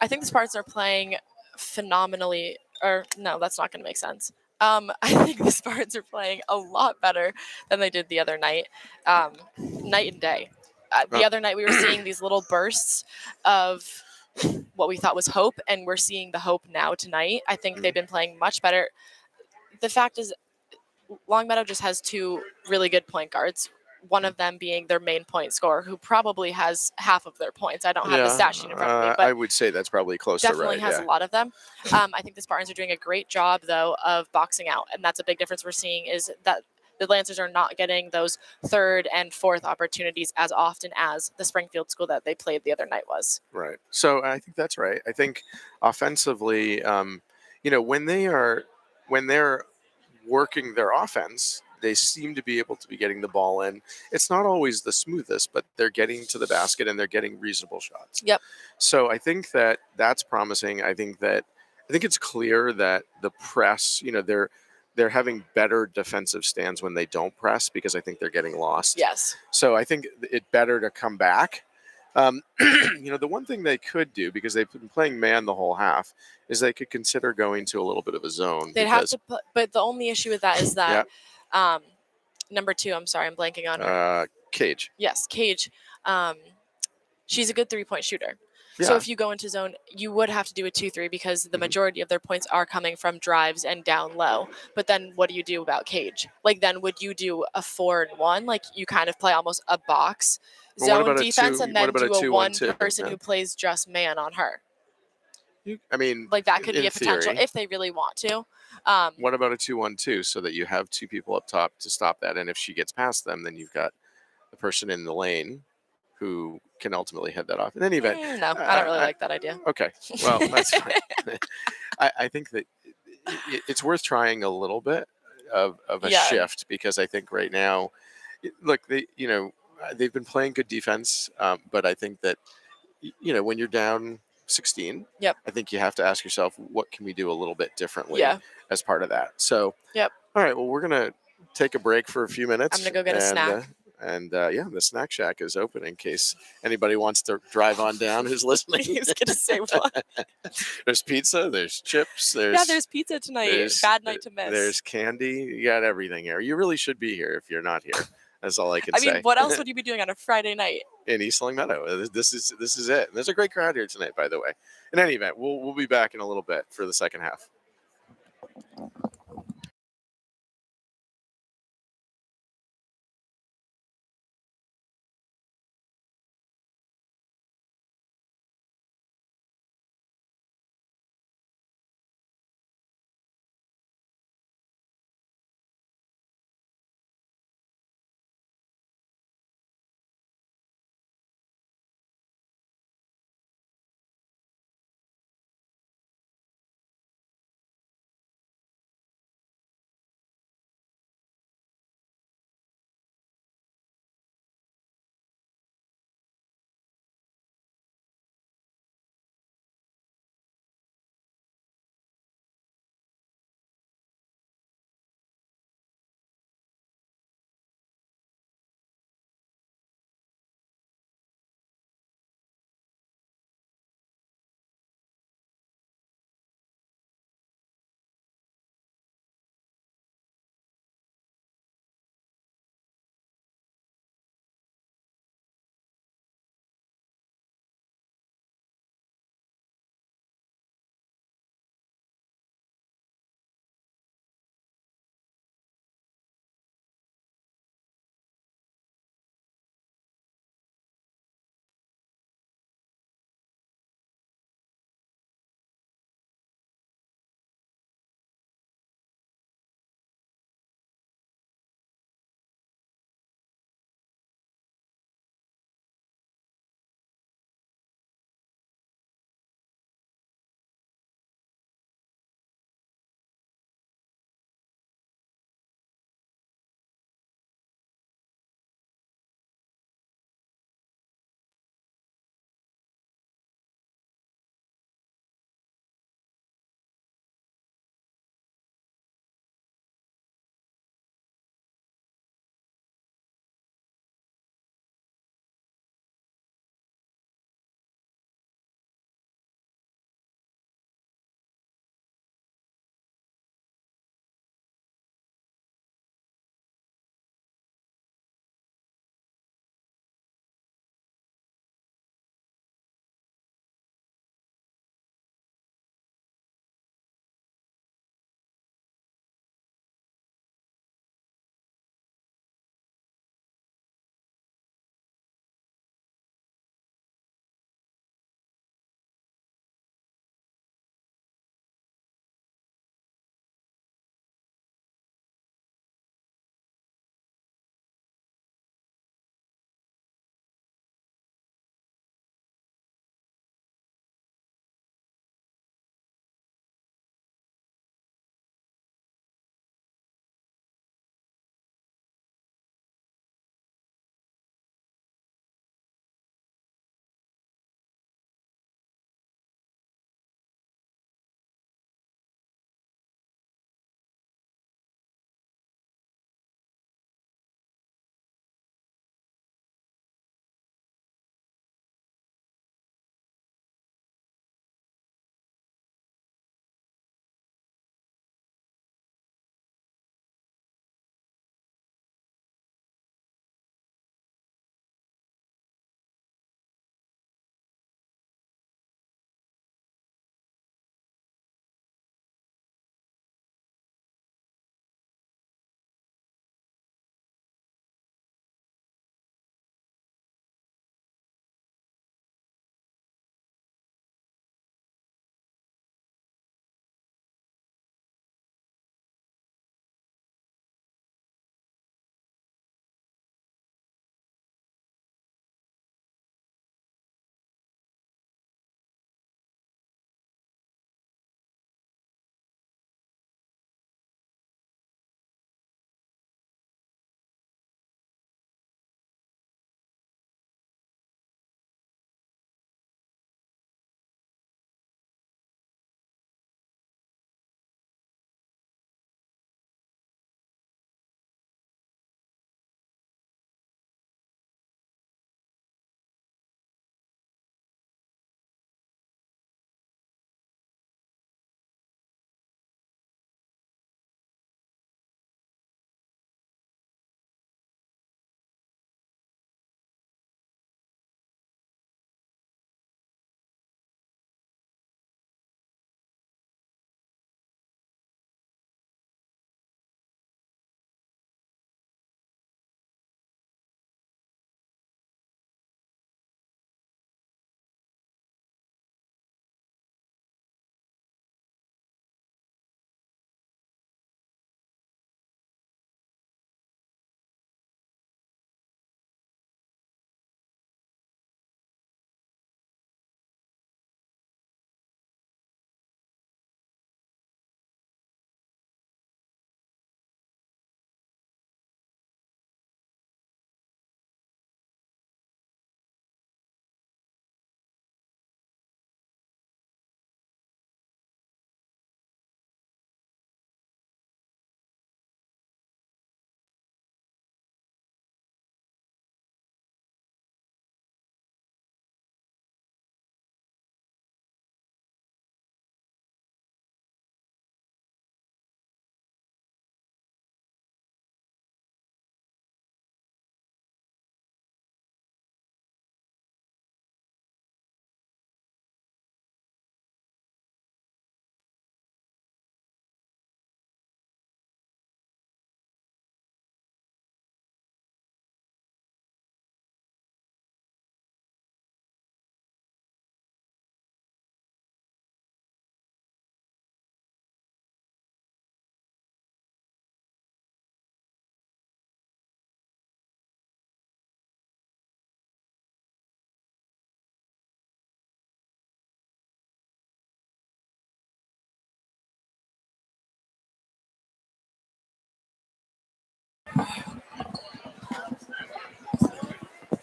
I think the Spartans are playing phenomenally, or no, that's not going to make sense. I think the Spartans are playing a lot better than they did the other night, night and day. The other night we were seeing these little bursts of what we thought was hope, and we're seeing the hope now tonight. I think they've been playing much better. The fact is, Longmeadow just has 2 really good point guards. One of them being their main point scorer, who probably has half of their points. I don't have the stat sheet in front of me, but I would say that's probably close to right. Definitely has a lot of them. I think the Spartans are doing a great job, though, of boxing out, and that's a big difference we're seeing is that the Lancers are not getting those 3rd and 4th opportunities as often as the Springfield school that they played the other night was. Right. So I think that's right. I think offensively, when they're working their offense, they seem to be able to be getting the ball in. It's not always the smoothest, but they're getting to the basket and they're getting reasonable shots. Yep. So I think that that's promising. I think it's clear that the press, they're having better defensive stands when they don't press because I think they're getting lost. Yes. So I think it's better to come back. The one thing they could do, because they've been playing man the whole half, is they could consider going to a little bit of a zone. They'd have to put, but the only issue with that is that number 2, I'm sorry, I'm blanking on her. Cage. Yes, Cage. She's a good 3-point shooter. Yeah. So if you go into zone, you would have to do a 2-3 because the majority of their points are coming from drives and down low. But then what do you do about Cage? Like then would you do a 4-1? Like you kind of play almost a box zone defense and then do a 1 person who plays just man on her. Like that could be a potential if they really want to. What about a 2-1-2 so that you have 2 people up top to stop that? And if she gets past them, then you've got the person in the lane who can ultimately head that off. In any event, no, I don't really like that idea. Okay, well, that's fine. I think that it's worth trying a little bit of a shift because I think right now, look, they've been playing good defense, but I think that when you're down 16, I think you have to ask yourself, what can we do a little bit differently as part of that? So, all right, well, we're gonna take a break for a few minutes. I'm gonna go get a snack. The snack shack is open in case anybody wants to drive on down who's listening. He was gonna say what? There's pizza, there's chips, there's pizza tonight. Bad night to miss. There's candy. You got everything here. You really should be here if you're not here. That's all I can say. I mean, what else would you be doing on a Friday night? In East Longmeadow. This is it. There's a great crowd here tonight, by the way. In any event, we'll be back in a little bit for the second half.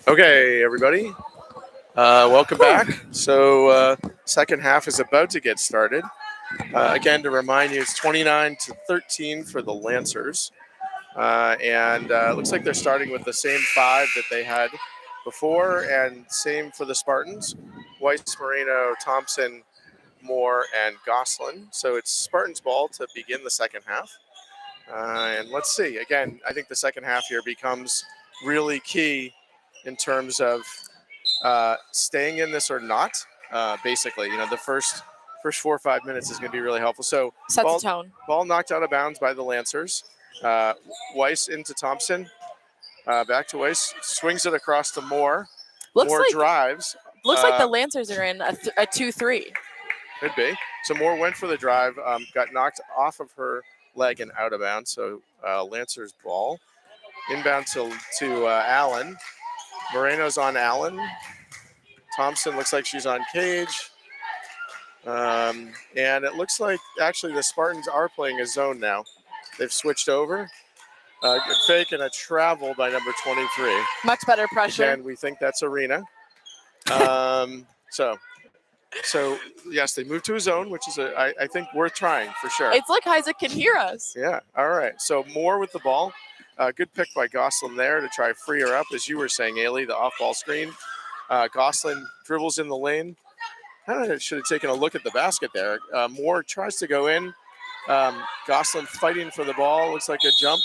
Okay, everybody, welcome back. So second half is about to get started. Again, to remind you, it's 29-13 for the Lancers. And it looks like they're starting with the same five that they had before, and same for the Spartans: Weiss, Moreno, Thompson, Moore, and Gosselin. So it's Spartans ball to begin the second half. And let's see. Again, I think the second half here becomes really key in terms of staying in this or not. Basically, the first 4 or 5 minutes is going to be really helpful. So Sets the tone. Ball knocked out of bounds by the Lancers. Weiss into Thompson. Back to Weiss. Swings it across to Moore. Moore drives. Looks like the Lancers are in a 2-3. Could be. So Moore went for the drive, got knocked off of her leg and out of bounds. So Lancers ball. Inbound to Allen. Moreno's on Allen. Thompson looks like she's on Cage. And it looks like actually the Spartans are playing a zone now. They've switched over. Good fake and a travel by number 23. Much better pressure. And we think that's Arena. So yes, they moved to a zone, which is I think worth trying for sure. It's like Isaac can hear us. Yeah. All right. So Moore with the ball. Good pick by Gosselin there to try free her up, as you were saying, Ailey, the off-ball screen. Gosselin dribbles in the lane. Kind of should have taken a look at the basket there. Moore tries to go in. Gosselin fighting for the ball. Looks like a jump.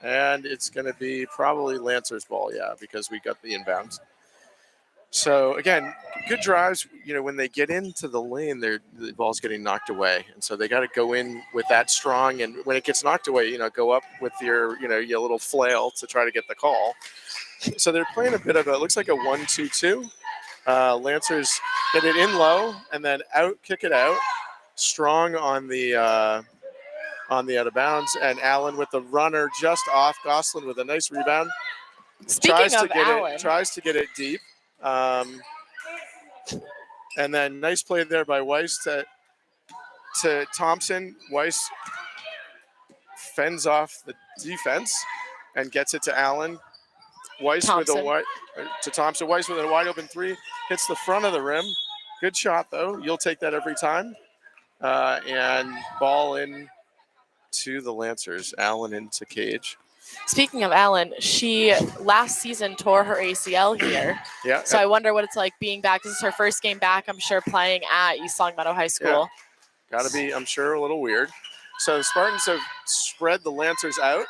And it's going to be probably Lancer's ball, yeah, because we got the inbounds. So, again, good drives. When they get into the lane, the ball's getting knocked away. And so they got to go in with that strong. And when it gets knocked away, go up with your little flail to try to get the call. So they're playing a bit of it looks like a 1-2-2. Lancers get it in low and then kick it out. Strong on the out of bounds. And Allen with the runner just off. Gosselin with a nice rebound. Speaking of Allen. Tries to get it deep. And then nice play there by Weiss to Thompson. Weiss fends off the defense and gets it to Allen. Weiss to Thompson. Weiss with a wide open three. Hits the front of the rim. Good shot, though. You'll take that every time. And ball in to the Lancers. Allen into Cage. Speaking of Allen, she last season tore her ACL here. Yeah. So I wonder what it's like being back. This is her first game back, I'm sure, playing at East Longmeadow High School. Yeah. Got to be, I'm sure, a little weird. So the Spartans have spread the Lancers out.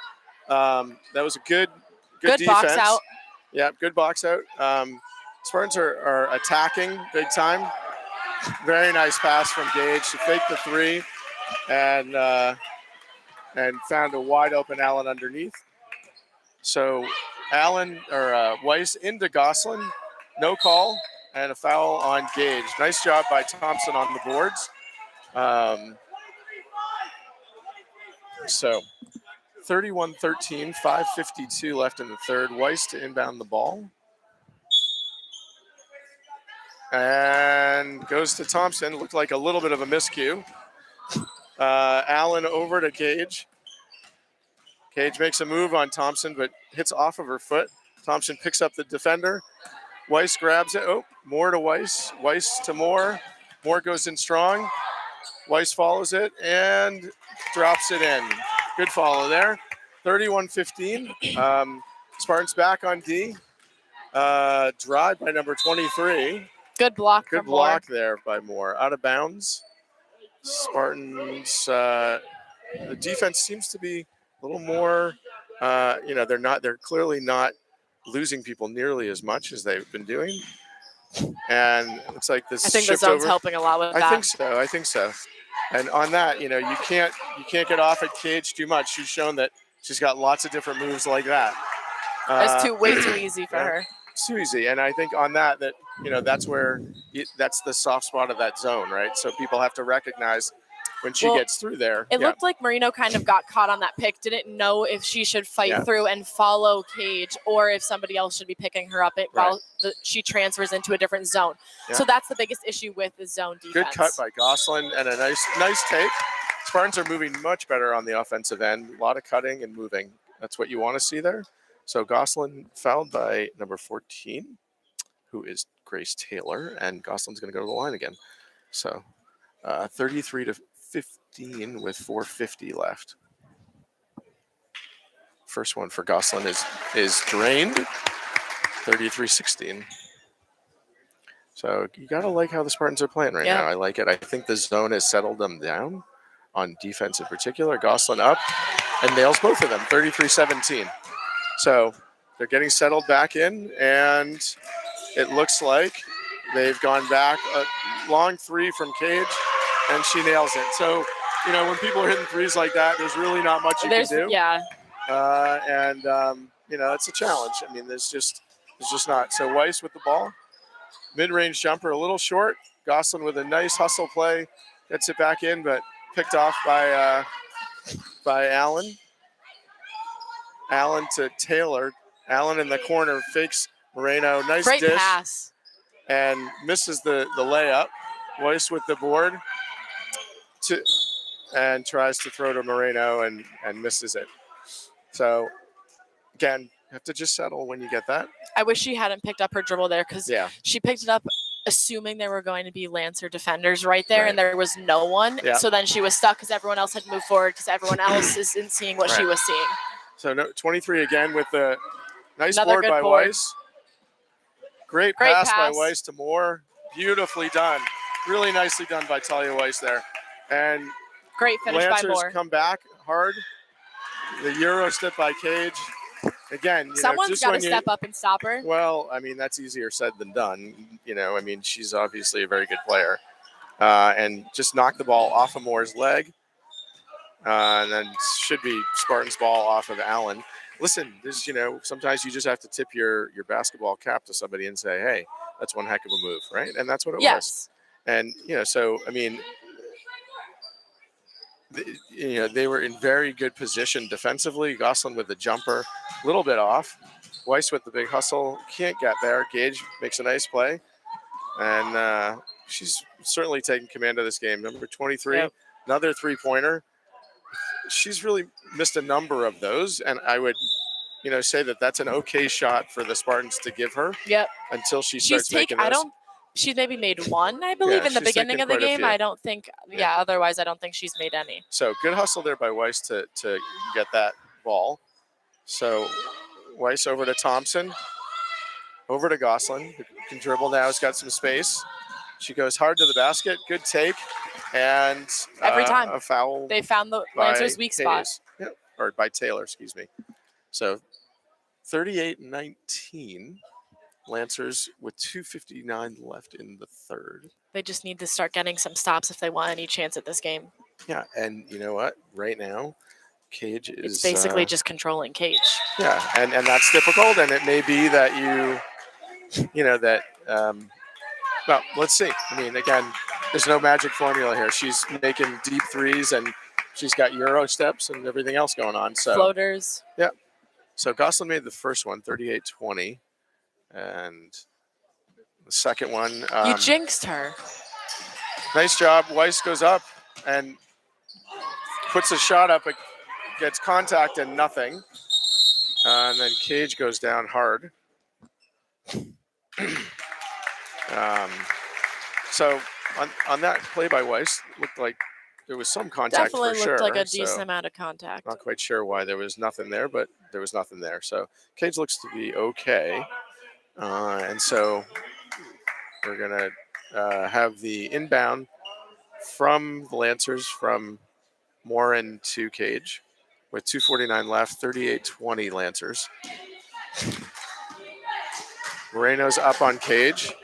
That was a good defense. Box out. Yeah, good box out. Spartans are attacking big time. Very nice pass from Gage. She faked the three and found a wide open Allen underneath. So Weiss into Gosselin, no call, and a foul on Gage. Nice job by Thompson on the boards. So 31-13, 5:52 left in the third. Weiss to inbound the ball. And goes to Thompson. Looked like a little bit of a miscue. Allen over to Cage. Cage makes a move on Thompson, but hits off of her foot. Thompson picks up the defender. Weiss grabs it. Oh, Moore to Weiss. Weiss to Moore. Moore goes in strong. Weiss follows it and drops it in. Good follow there. 31-15. Spartans back on D. Drive by number 23. Good block. Good block there by Moore. Out of bounds. Spartans, the defense seems to be a little more, they're clearly not losing people nearly as much as they've been doing. And it looks like this I think the zone's helping a lot with that. I think so. And on that, you can't get off at Cage too much. She's shown that she's got lots of different moves like that. It's way too easy for her. It's too easy. And I think on that that's where that's the soft spot of that zone, right? So people have to recognize when she gets through there. It looked like Moreno kind of got caught on that pick, didn't know if she should fight through and follow Cage or if somebody else should be picking her up while she transfers into a different zone. Yeah. So that's the biggest issue with the zone defense. Good cut by Gosselin and a nice take. Spartans are moving much better on the offensive end. A lot of cutting and moving. That's what you want to see there. So Gosselin fouled by number 14, who is Grace Taylor, and Gosselin's going to go to the line again. So 33-15 with 4:50 left. First one for Gosselin is drained, 33-16. So you got to like how the Spartans are playing right now. I like it. I think the zone has settled them down on defense in particular. Gosselin up and nails both of them, 33-17. So they're getting settled back in, and it looks like they've gone back. A long three from Cage, and she nails it. So, when people are hitting threes like that, there's really not much you can do. Yeah. It's a challenge. I mean, there's just not. So Weiss with the ball. Mid-range jumper, a little short. Gosselin with a nice hustle play. Gets it back in, but picked off by Allen. Allen to Taylor. Allen in the corner, fakes Moreno. Nice Great dish. pass. And misses the layup. Weiss with the board. And tries to throw to Moreno and misses it. So, again, you have to just settle when you get that. I wish she hadn't picked up her dribble there because she picked it up assuming there were going to be Lancer defenders right there, and there was no one. Yeah. So then she was stuck because everyone else had moved forward because everyone else isn't seeing what she was seeing. So 23 again with the nice board by Weiss. Great pass by Weiss to Moore. Beautifully done. Really nicely done by Talia Weiss there. And great finish Lancers by Moore. Come back hard. The Euro step by Cage. Again, someone's got to step up and stop her. Well, I mean, that's easier said than done. I mean, she's obviously a very good player. And just knock the ball off of Moore's leg. And then should be Spartans ball off of Allen. Listen, there's, sometimes you just have to tip your basketball cap to somebody and say, hey, that's one heck of a move, right? And that's what it was. And, so, I mean, they were in very good position defensively. Gosselin with the jumper, a little bit off. Weiss with the big hustle, can't get there. Gage makes a nice play. And she's certainly taking command of this game. Number 23, another three-pointer. She's really missed a number of those, and I would, say that that's an okay shot for the Spartans to give her. Yep. Until she starts making those. She's maybe made one, I believe, in the beginning of the game. I don't think, otherwise I don't think she's made any. So good hustle there by Weiss to get that ball. So Weiss over to Thompson, over to Gosselin, who can dribble now, has got some space. She goes hard to the basket, good take, and every time a foul. They found the Lancers' weak spot. Yep. Or by Taylor, excuse me. So 38-19. Lancers with 2:59 left in the third. They just need to start getting some stops if they want any chance at this game. Yeah, and you know what? Right now, Cage is... It's basically just controlling Cage. Yeah, and that's difficult, and it may be that well, let's see. I mean, again, there's no magic formula here. She's making deep threes, and she's got Euro steps and everything else going on. So floaters. Yeah. So Gosselin made the first one, 38-20. And the second one. You jinxed her. Nice job. Weiss goes up and puts a shot up. It gets contact and nothing. And then Cage goes down hard. So on that play by Weiss, looked like there was some contact for sure. Definitely looked like a decent amount of contact. Not quite sure why there was nothing there, but there was nothing there. So Cage looks to be okay. And so we're going to have the inbound from the Lancers from Morin to Cage with 2:49 left, 38-20 Lancers. Moreno's up on Cage.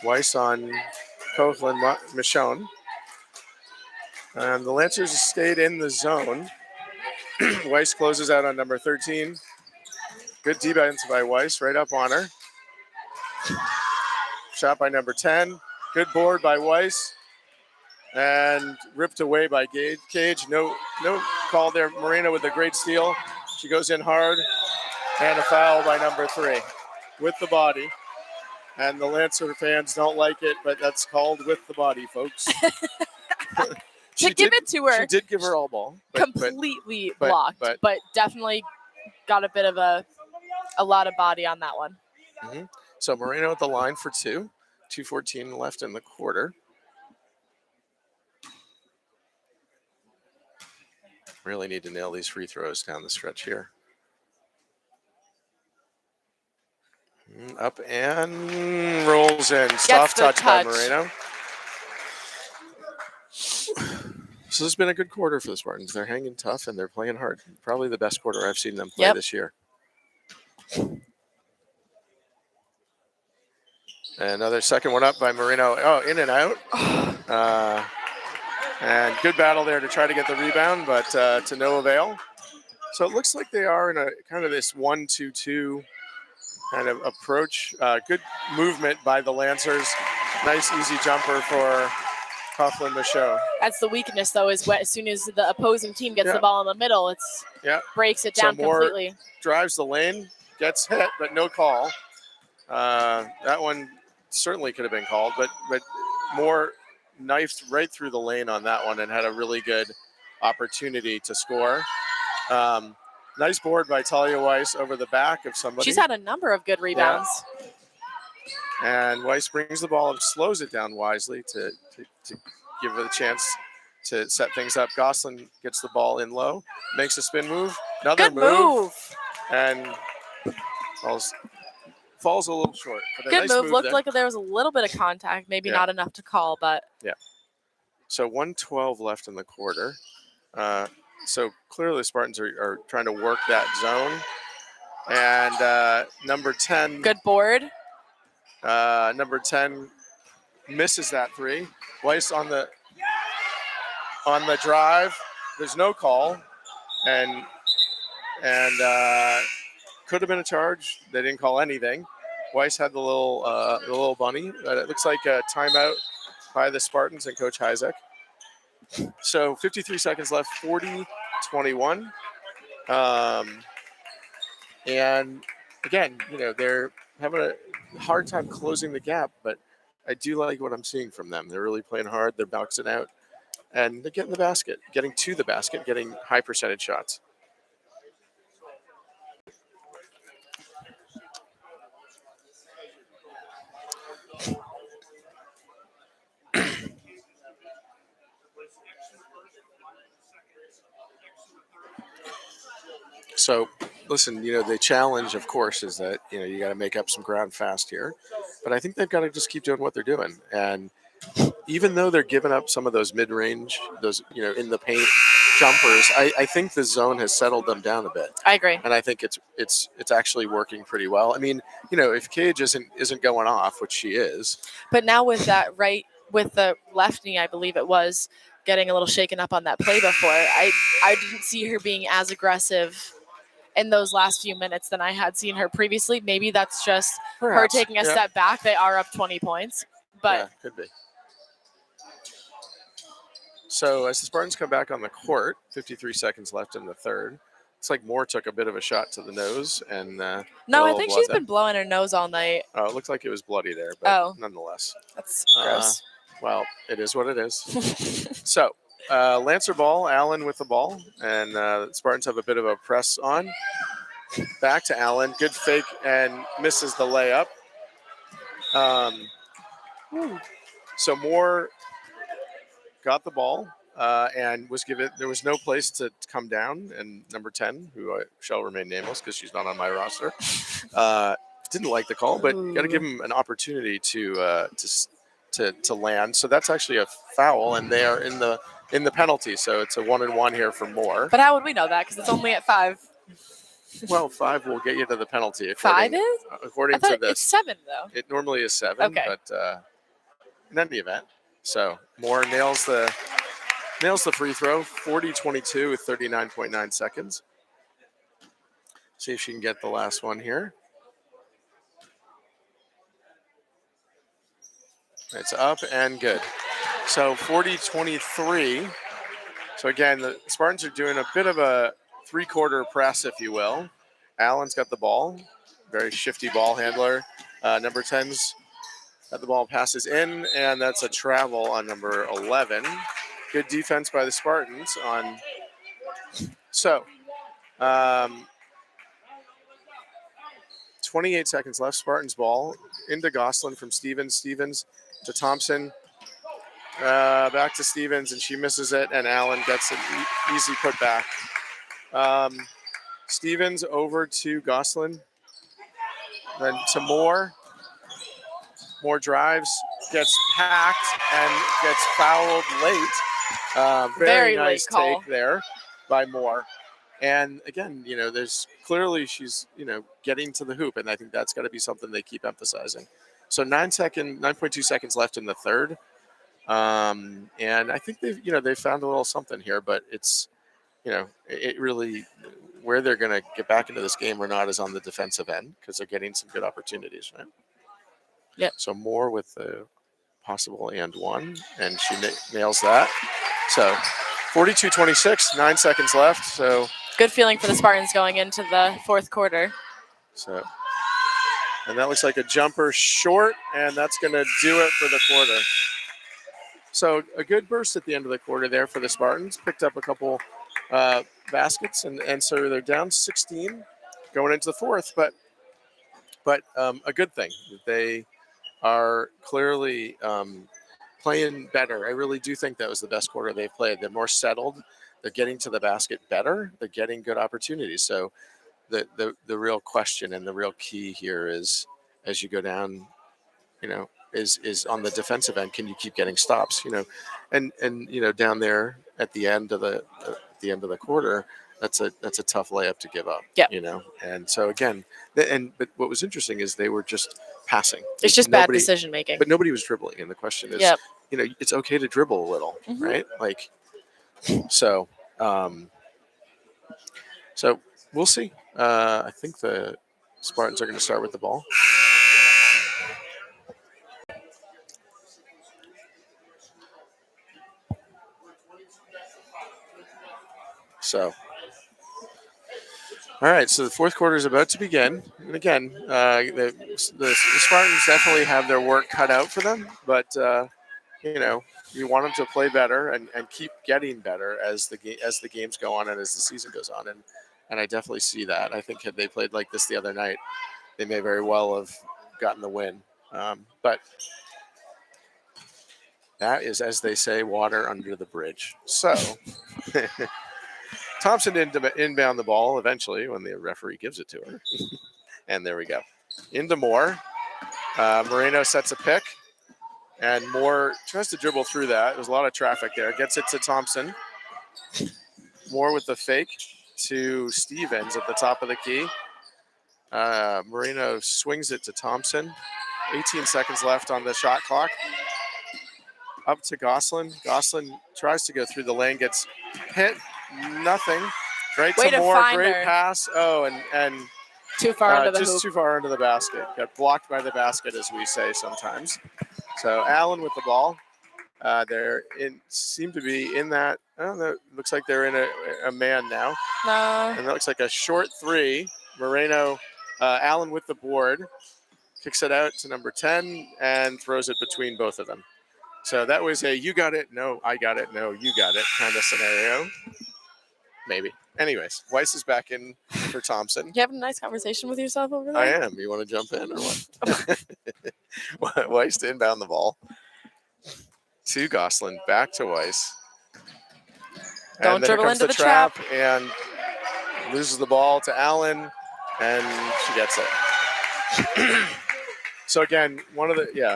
Weiss on Coughlin Michonne. And the Lancers stayed in the zone. Weiss closes out on number 13. Good defense by Weiss, right up on her. Shot by number 10. Good board by Weiss. And ripped away by Cage. No call there. Moreno with a great steal. She goes in hard. And a foul by number 3 with the body. And the Lancer fans don't like it, but that's called with the body, folks. to give it to her. She did give her all ball. Completely blocked, but definitely got a bit of a lot of body on that one. Mm-hmm. So Moreno at the line for 2. 2:14 left in the quarter. Really need to nail these free throws down the stretch here. Up and rolls in. Soft touch by Moreno. So this has been a good quarter for the Spartans. They're hanging tough and they're playing hard. Probably the best quarter I've seen them play this year. Another second one up by Moreno. Oh, in and out. And good battle there to try to get the rebound, but to no avail. So it looks like they are in a kind of this 1-2-2 kind of approach. Good movement by the Lancers. Nice, easy jumper for Coughlin Michaud. That's the weakness, though, is as soon as the opposing team gets the ball in the middle, it's breaks it down completely. Drives the lane, gets hit, but no call. That one certainly could have been called, but more knifed right through the lane on that one and had a really good opportunity to score. Nice board by Talia Weiss over the back of somebody. She's had a number of good rebounds. Yeah. And Weiss brings the ball and slows it down wisely to give her the chance to set things up. Gosselin gets the ball in low, makes a spin move. Another good move. And falls a little short. But good move. Looked like there was a little bit of contact, maybe not enough to call, but. Yeah. So 1:12 left in the quarter. So clearly the Spartans are trying to work that zone. And number 10. Good board. Number 10 misses that 3. Weiss on the drive. There's no call. And could have been a charge. They didn't call anything. Weiss had the little bunny. It looks like a timeout by the Spartans and Coach Heisek. So 53 seconds left, 40-21. And again, they're having a hard time closing the gap, but I do like what I'm seeing from them. They're really playing hard. They're bouncing out, and they're getting to the basket, getting high percentage shots. So, listen, the challenge, of course, is that, you got to make up some ground fast here. But I think they've got to just keep doing what they're doing. And even though they're giving up some of those mid-range, those, in the paint jumpers, I think the zone has settled them down a bit. I agree. And I think it's actually working pretty well. I mean, if Cage isn't going off, which she is. But now with that with the left knee, I believe it was, getting a little shaken up on that play before, I didn't see her being as aggressive in those last few minutes than I had seen her previously. Maybe that's just her taking a step back. They are up 20 points, but could be. So as the Spartans come back on the court, 53 seconds left in the third. It's like Moore took a bit of a shot to the nose, and no, I think she's been blowing her nose all night. Oh, it looked like it was bloody there, but nonetheless, that's gross. Well, it is what it is. So. Lancer ball, Allen with the ball, and the Spartans have a bit of a press on. Back to Allen, good fake, and misses the layup. So Moore got the ball and was given, there was no place to come down, and number 10, who I shall remain nameless because she's not on my roster, didn't like the call, but got to give him an opportunity to land. So that's actually a foul, and they are in the penalty. So it's a 1-and-1 here for Moore. But how would we know that? Because it's only at 5. Well, 5 will get you to the penalty. 5 is? According to this. It's 7, though. It normally is 7, okay. But in any event. So Moore nails the free throw, 40-22 with 39.9 seconds. See if she can get the last one here. It's up and good. So 40-23. So again, the Spartans are doing a bit of a three-quarter press, if you will. Allen's got the ball. Very shifty ball handler. Number 10's got the ball, passes in, and that's a travel on number 11. good defense by the Spartans on. So, 28 seconds left. Spartans ball into Gosselin from Stevens. Stevens to Thompson. Back to Stevens, and she misses it, and Allen gets an easy putback. Stevens over to Gosselin. Then to Moore. Moore drives, gets hacked, and gets fouled late. Very nice take there by Moore. And again, there's clearly she's, getting to the hoop, and I think that's got to be something they keep emphasizing. So 9.2 seconds left in the third. And I think they've found a little something here, but it's, it really, where they're going to get back into this game or not is on the defensive end because they're getting some good opportunities, right? Yep. So Moore with the possible and one, and she nails that. So 42-26, 9 seconds left. So good feeling for the Spartans going into the fourth quarter. So, and that looks like a jumper short, and that's going to do it for the quarter. So a good burst at the end of the quarter there for the Spartans. Picked up a couple baskets, and so they're down 16 going into the fourth. But a good thing. They are clearly playing better. I really do think that was the best quarter they've played. They're more settled. They're getting to the basket better. They're getting good opportunities. So the real question and the real key here is, as you go down, is on the defensive end. Can you keep getting stops? And down there at the end of the quarter, that's a tough layup to give up. Yeah. And so again, but what was interesting is they were just passing. It's just bad decision making. But nobody was dribbling, and the question is, it's okay to dribble a little, right? Like, so we'll see. I think the Spartans are going to start with the ball. So, all right. So the fourth quarter is about to begin, and again, the Spartans definitely have their work cut out for them. But you want them to play better and keep getting better as the games go on and as the season goes on. And I definitely see that. I think had they played like this the other night, they may very well have gotten the win. But that is, as they say, water under the bridge. So Thompson didn't inbound the ball eventually when the referee gives it to her. And there we go. Into Moore. Moreno sets a pick. And Moore tries to dribble through that. There's a lot of traffic there. Gets it to Thompson. Moore with the fake to Stevens at the top of the key. Moreno swings it to Thompson. 18 seconds left on the shot clock. Up to Gosselin. Gosselin tries to go through the lane, gets hit. Nothing. Right to Moore. Great pass. Oh, and too far into the just hoop. Too far into the basket. Got blocked by the basket, as we say sometimes. So Allen with the ball. Seem to be in that. I don't know. Looks like they're in a man now. No. And that looks like a short three. Moreno, Allen with the board, kicks it out to number 10 and throws it between both of them. So that was a you got it, no, I got it, no, you got it kind of scenario. Maybe. Anyways, Weiss is back in for Thompson. You having a nice conversation with yourself over there? I am. You want to jump in or what? Weiss to inbound the ball. To Gosselin, back to Weiss. Don't dribble into the trap. And loses the ball to Allen, and she gets it. So again,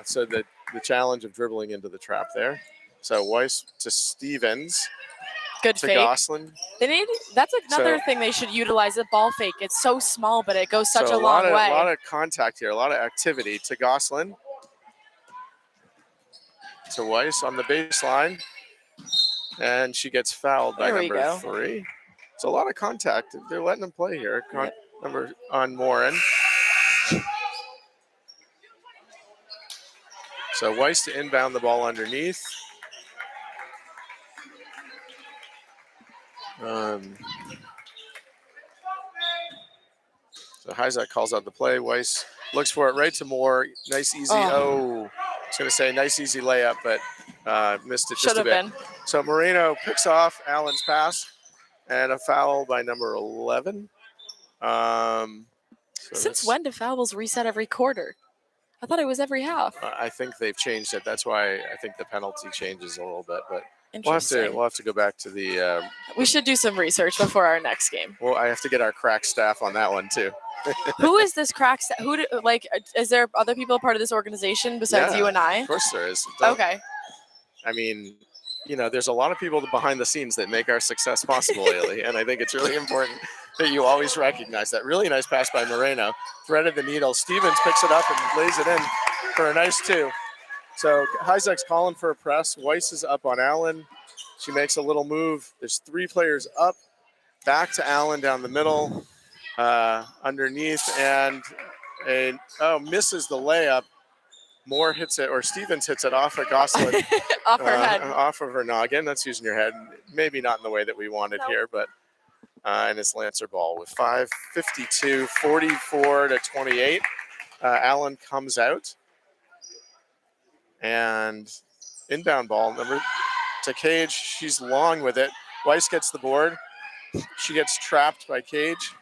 so the challenge of dribbling into the trap there. So Weiss to Stevens. Good to fake. Gosselin. That's another thing they should utilize, the ball fake. It's so small, but it goes such a long way. A lot of contact here, a lot of activity to Gosselin. To Weiss on the baseline. And she gets fouled by number 3. It's a lot of contact. They're letting them play here. Number on Morin. So Weiss to inbound the ball underneath. So Hyzak calls out the play. Weiss looks for it right to Moore. Nice, easy. I was going to say nice, easy layup, but Missed it Should just a have bit. been. So Moreno picks off Allen's pass and a foul by number 11. Since when do fouls reset every quarter? I thought it was every half. I think they've changed it. That's why I think the penalty changes a little bit. But Interesting. we'll have to go back to the. We should do some research before our next game. Well, I have to get our crack staff on that one too. Who is this crack? Is there other people part of this organization besides you and I? Of course there is. Okay. I mean, there's a lot of people behind the scenes that make our success possible, Ailey, and I think it's really important that you always recognize that. Really nice pass by Moreno. Threaded the needle. Stevens picks it up and lays it in for a nice 2. So Hyzek's calling for a press. Weiss is up on Allen. She makes a little move. There's 3 players up. Back to Allen down the middle. Underneath and misses the layup. Moore hits it, or Stevens hits it off of Gosselin. Off her head. Off of her noggin. That's using your head. Maybe not in the way that we wanted here, but and it's Lancer ball with 5:52, 44-28. Allen comes out. And inbound ball number to Cage. She's long with it. Weiss gets the board. She gets trapped by Cage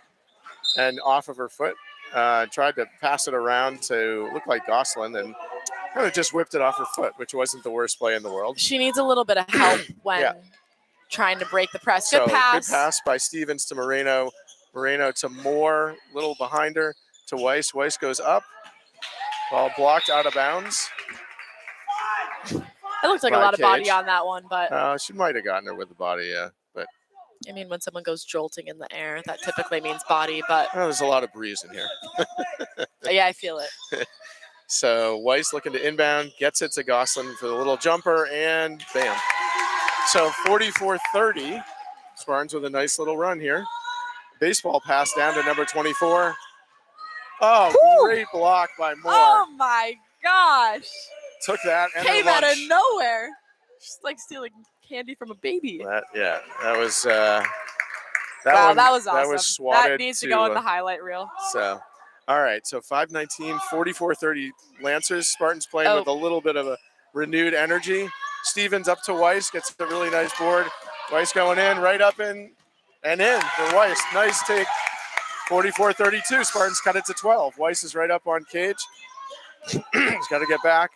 and off of her foot. Tried to pass it around to look like Gosselin and kind of just whipped it off her foot, which wasn't the worst play in the world. She needs a little bit of help when trying to break the press. Good pass. Good pass by Stevens to Moreno. Moreno to Moore, little behind her to Weiss. Weiss goes up. Ball blocked out of bounds. It looked like a lot of body on that one, but she might have gotten her with the body, yeah. But I mean, when someone goes jolting in the air, that typically means body. But there's a lot of breeze in here. Yeah, I feel it. So Weiss looking to inbound, gets it to Gosselin for the little jumper, and bam. So 44-30. Spartans with a nice little run here. Baseball pass down to number 24. Oh, woo! Great block by Moore. Oh my gosh. Took that and came out of nowhere. She's like stealing candy from a baby. That was that was awesome. That was swatted. That needs to go in the highlight reel. So, all right. So 5:19, 44-30 Lancers. Spartans playing with a little bit of a renewed energy. Stevens up to Weiss, gets a really nice board. Weiss going in, right up in for Weiss. Nice take. 44-32. Spartans cut it to 12. Weiss is right up on Cage. He's got to get back.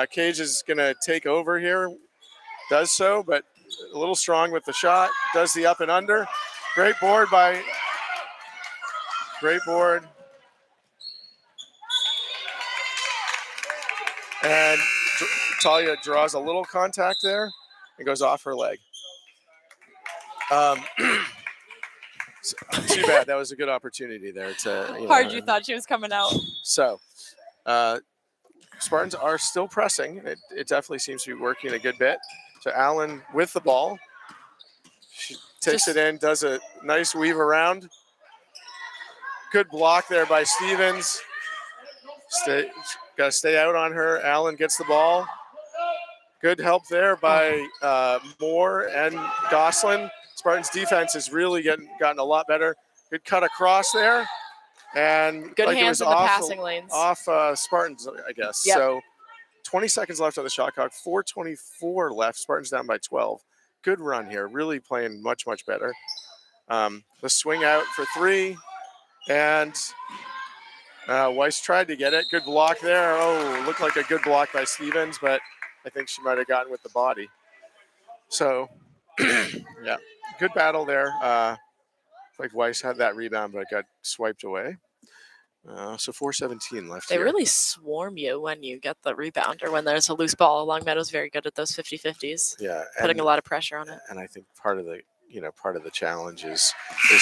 Cage is going to take over here. Does so, but a little strong with the shot. Does the up and under. Great board. And Talia draws a little contact there and goes off her leg. Too bad. That was a good opportunity there to. You thought she was coming out. So, Spartans are still pressing. It definitely seems to be working a good bit. So Allen with the ball. She takes it in, does a nice weave around. Good block there by Stevens. Got to stay out on her. Allen gets the ball. Good help there by Moore and Gosselin. Spartans defense has really gotten a lot better. Good cut across there. And good hands in the passing lanes. Off Spartans, I guess. Yep. So 20 seconds left on the shot clock. 4:24 left. Spartans down by 12. Good run here. Really playing much, much better. The swing out for 3. And Weiss tried to get it. Good block there. Oh, looked like a good block by Stevens, but I think she might have gotten with the body. So, yeah, good battle there. Like Weiss had that rebound, but it got swiped away. So 4:17 left. They here. really swarm you when you get the rebound or when there's a loose ball. Longmeadow's very good at those 50-50s. Yeah, putting a lot of pressure on it. And I think part of the challenge is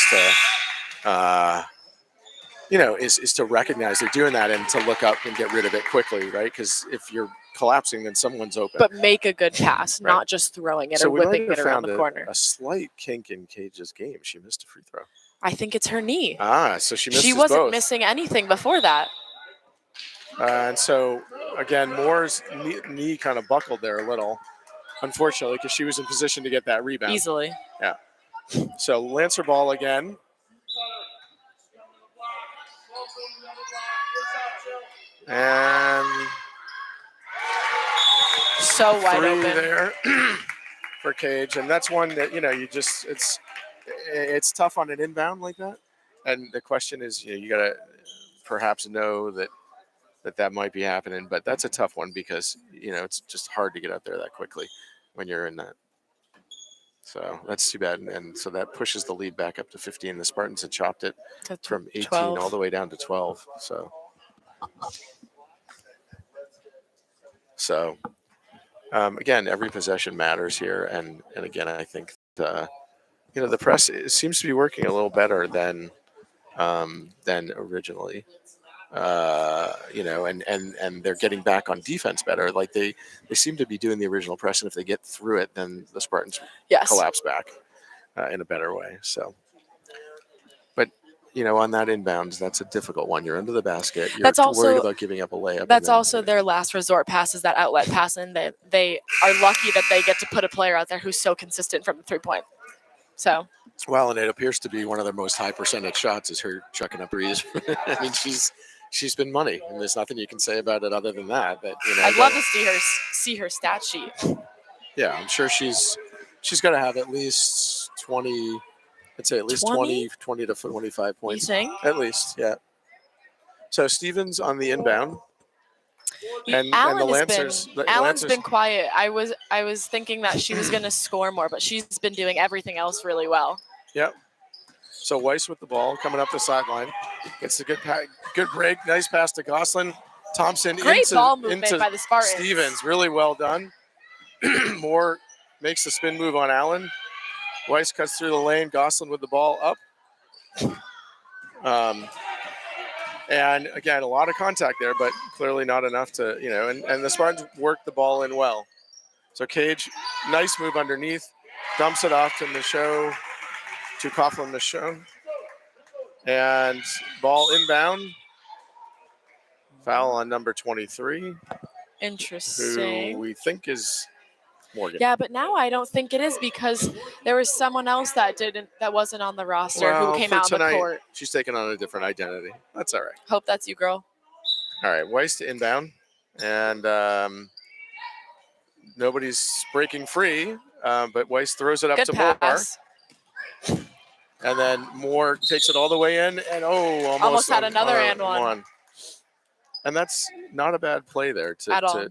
to is to recognize they're doing that and to look up and get rid of it quickly, right? Because if you're collapsing, then someone's open. But make a good pass, right. Not just throwing it or whipping it around the corner. A slight kink in Cage's game. She missed a free throw. I think it's her knee. So she missed. She wasn't both. missing anything before that. And so again, Moore's knee kind of buckled there a little, unfortunately, because she was in position to get that rebound easily. Yeah. So Lancer ball again. And so wide three open. there for Cage, and that's one that it's tough on an inbound like that. And the question is, you gotta perhaps know that might be happening, but that's a tough one because it's just hard to get out there that quickly when you're in that. So that's too bad, and so that pushes the lead back up to 15. The Spartans had chopped it from 18 12. all the way down to 12. So again, every possession matters here, and again, I think the press seems to be working a little better than originally. And they're getting back on defense better. Like they seem to be doing the original press, and if they get through it, then the Spartans collapse back in a better way. So, but on that inbounds, that's a difficult one. You're under the basket. You're worried about giving up a layup. That's also their last resort pass is that outlet pass, and they are lucky that they get to put a player out there who's so consistent from the 3-point. So. Well, and it appears to be one of their most high percentage shots is her chucking up threes. I mean, she's been money, and there's nothing you can say about it other than that. But I'd love to see her stat sheet. Yeah, I'm sure she's got to have at least 20. I'd say at least 20 to 25 points. You think? At least, yeah. So Stevens on the inbound. And Alan the Lancers. Alan's been quiet. I was thinking that she was going to score more, but she's been doing everything else really well. Yep. So Weiss with the ball coming up the sideline. Gets a good break. Nice pass to Gosselin. Thompson Great ball movement by the Spartans. Stevens, really well done. Moore makes the spin move on Allen. Weiss cuts through the lane. Gosselin with the ball up. And again, a lot of contact there, but clearly not enough to, and the Spartans work the ball in well. So Cage, nice move underneath, dumps it off to Michaud, to Coughlin Michaud. And ball inbound. Foul on number 23. Interesting. Who we think is Morgan. Yeah, but now I don't think it is because there was someone else that wasn't on the roster who came out on the court. She's taking on a different identity. That's all right. Hope that's you, girl. All right, Weiss to inbound, and nobody's breaking free, but Weiss throws it up to pass. Moore. And then Moore takes it all the way in, and almost had another and one. And that's not a bad play there at all.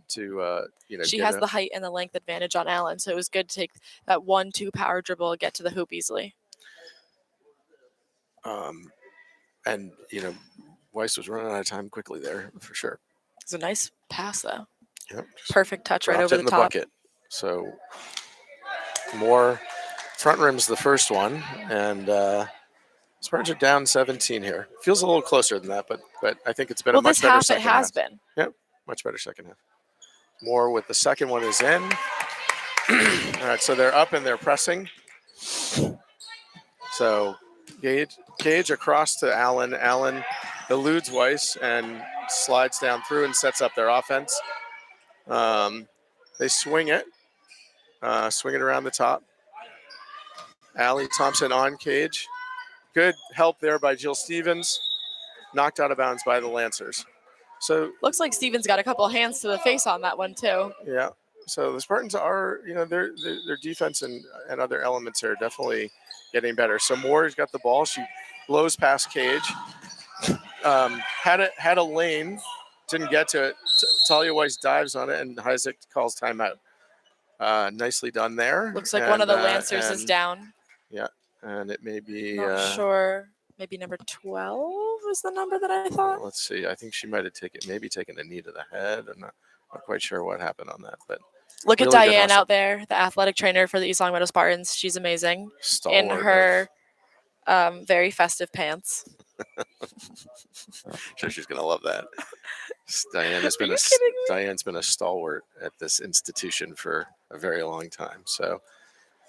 She has the height and the length advantage on Allen, so it was good to take that 1-2 power dribble, get to the hoop easily. And Weiss was running out of time quickly there for sure. It's a nice pass though. Yep. Perfect touch right over the top. Bucket. So Moore front rims the first one, and Spartans are down 17 here. Feels a little closer than that, but I think it's been a much better second half. It has been. Yep, much better second half. Moore with the second one is in. All right, so they're up and they're pressing. So Cage across to Allen. Allen eludes Weiss and slides down through and sets up their offense. They swing it around the top. Allie Thompson on Cage. Good help there by Jill Stevens. Knocked out of bounds by the Lancers. So looks like Stevens got a couple of hands to the face on that one too. Yeah. So the Spartans are, their defense and other elements are definitely getting better. So Moore's got the ball. She blows past Cage. Had a lane, didn't get to it. Talia Weiss dives on it, and Heisek calls timeout. Nicely done there. Looks like one of the Lancers is down. Yeah, and it may be. Not sure. Maybe number 12 is the number that I thought. Let's see. I think she might have taken a knee to the head. I'm not quite sure what happened on that, but. Look at Diane out there, the athletic trainer for the East Longmeadow Spartans. She's amazing. Stalwart, in her very festive pants. Sure, she's gonna love that. Diane's been a stalwart at this institution for a very long time. So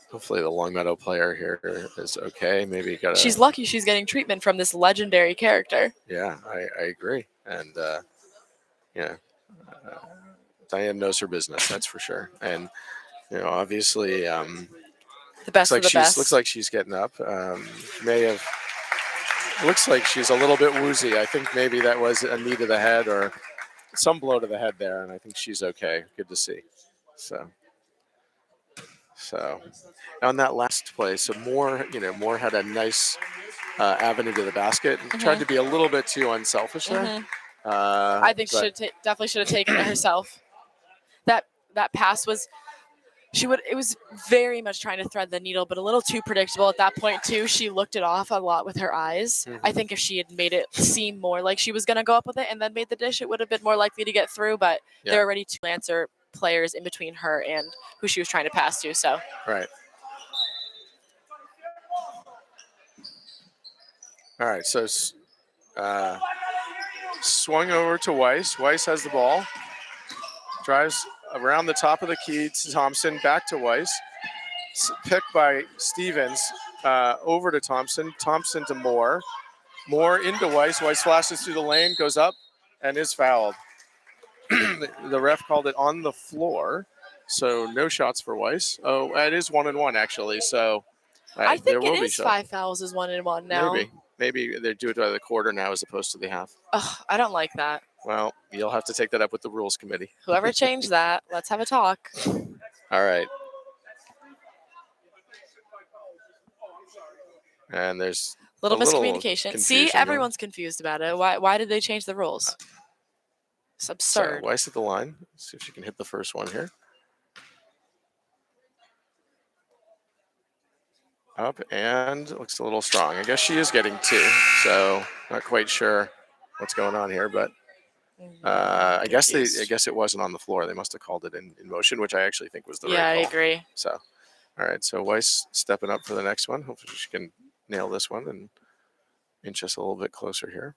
hopefully the Longmeadow player here is okay. Maybe she's lucky she's getting treatment from this legendary character. Yeah, I agree, and Diane knows her business, that's for sure. And obviously, the best of the best. Looks like she's getting up. Looks like she's a little bit woozy. I think maybe that was a knee to the head or some blow to the head there, and I think she's okay. Good to see. So on that last play, so Moore had a nice avenue to the basket and tried to be a little bit too unselfish there. I think she definitely should have taken it herself. That pass was it was very much trying to thread the needle, but a little too predictable at that point too. She looked it off a lot with her eyes. I think if she had made it seem more like she was going to go up with it and then made the dish, it would have been more likely to get through. But there are already 2 Lancer players in between her and who she was trying to pass to. So right. All right. So swung over to Weiss. Weiss has the ball. Drives around the top of the key to Thompson, back to Weiss. Picked by Stevens, over to Thompson. Thompson to Moore. Moore into Weiss. Weiss flashes through the lane, goes up, and is fouled. The ref called it on the floor, so no shots for Weiss. Oh, it is 1-1 actually. So I there think will it be is shots. 5 fouls is 1-1 now. Maybe they do it by the quarter now as opposed to the half. Ugh, I don't like that. Well, you'll have to take that up with the rules committee. Whoever changed that, let's have a talk. All right. And there's a little miscommunication. See, everyone's confused about it. Why did they change the rules? It's absurd. So Weiss at the line. Let's see if she can hit the first one here. Up and looks a little strong. I guess she is getting 2, so not quite sure what's going on here, but I guess it wasn't on the floor. They must have called it in motion, which I actually think was the right call. I agree. So, all right. So Weiss stepping up for the next one. Hopefully she can nail this one and inch us a little bit closer here.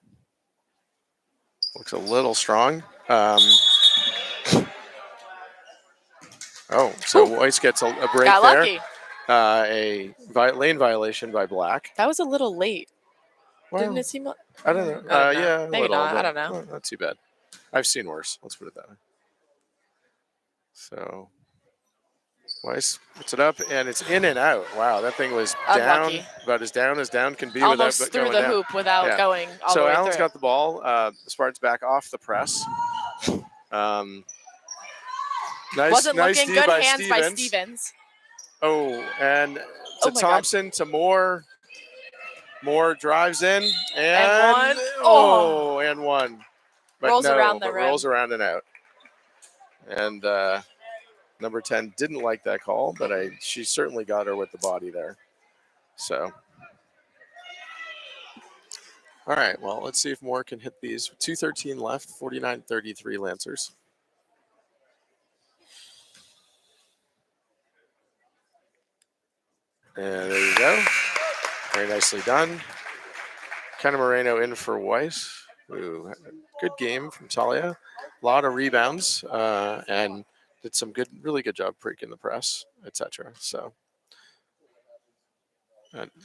Looks a little strong. Weiss gets a break Got there. lucky. Lane violation by Black. That was a little late. Well, didn't it seem? I don't know. Yeah, maybe not. I don't know. Not too bad. I've seen worse. Let's put it that way. So Weiss puts it up, and it's in and out. Wow, that thing was Unlucky. down, about as down can be. Almost without through going the down. hoop without going all so the way Allen's through. got the ball. The Spartans back off the press. Wasn't nice looking. D Good by hands Stevens. by Stevens. Oh, and to Thompson, to Moore. Moore drives in and one. And one. But rolls around the but rim. rolls around and out. And number 10 didn't like that call, but she certainly got her with the body there. So, all right. Well, let's see if Moore can hit these. 2:13 left. 49-33 Lancers. And there you go. Very nicely done. Kenna Moreno in for Weiss. Ooh, good game from Talia. A lot of rebounds and did some really good job breaking the press, etc. So,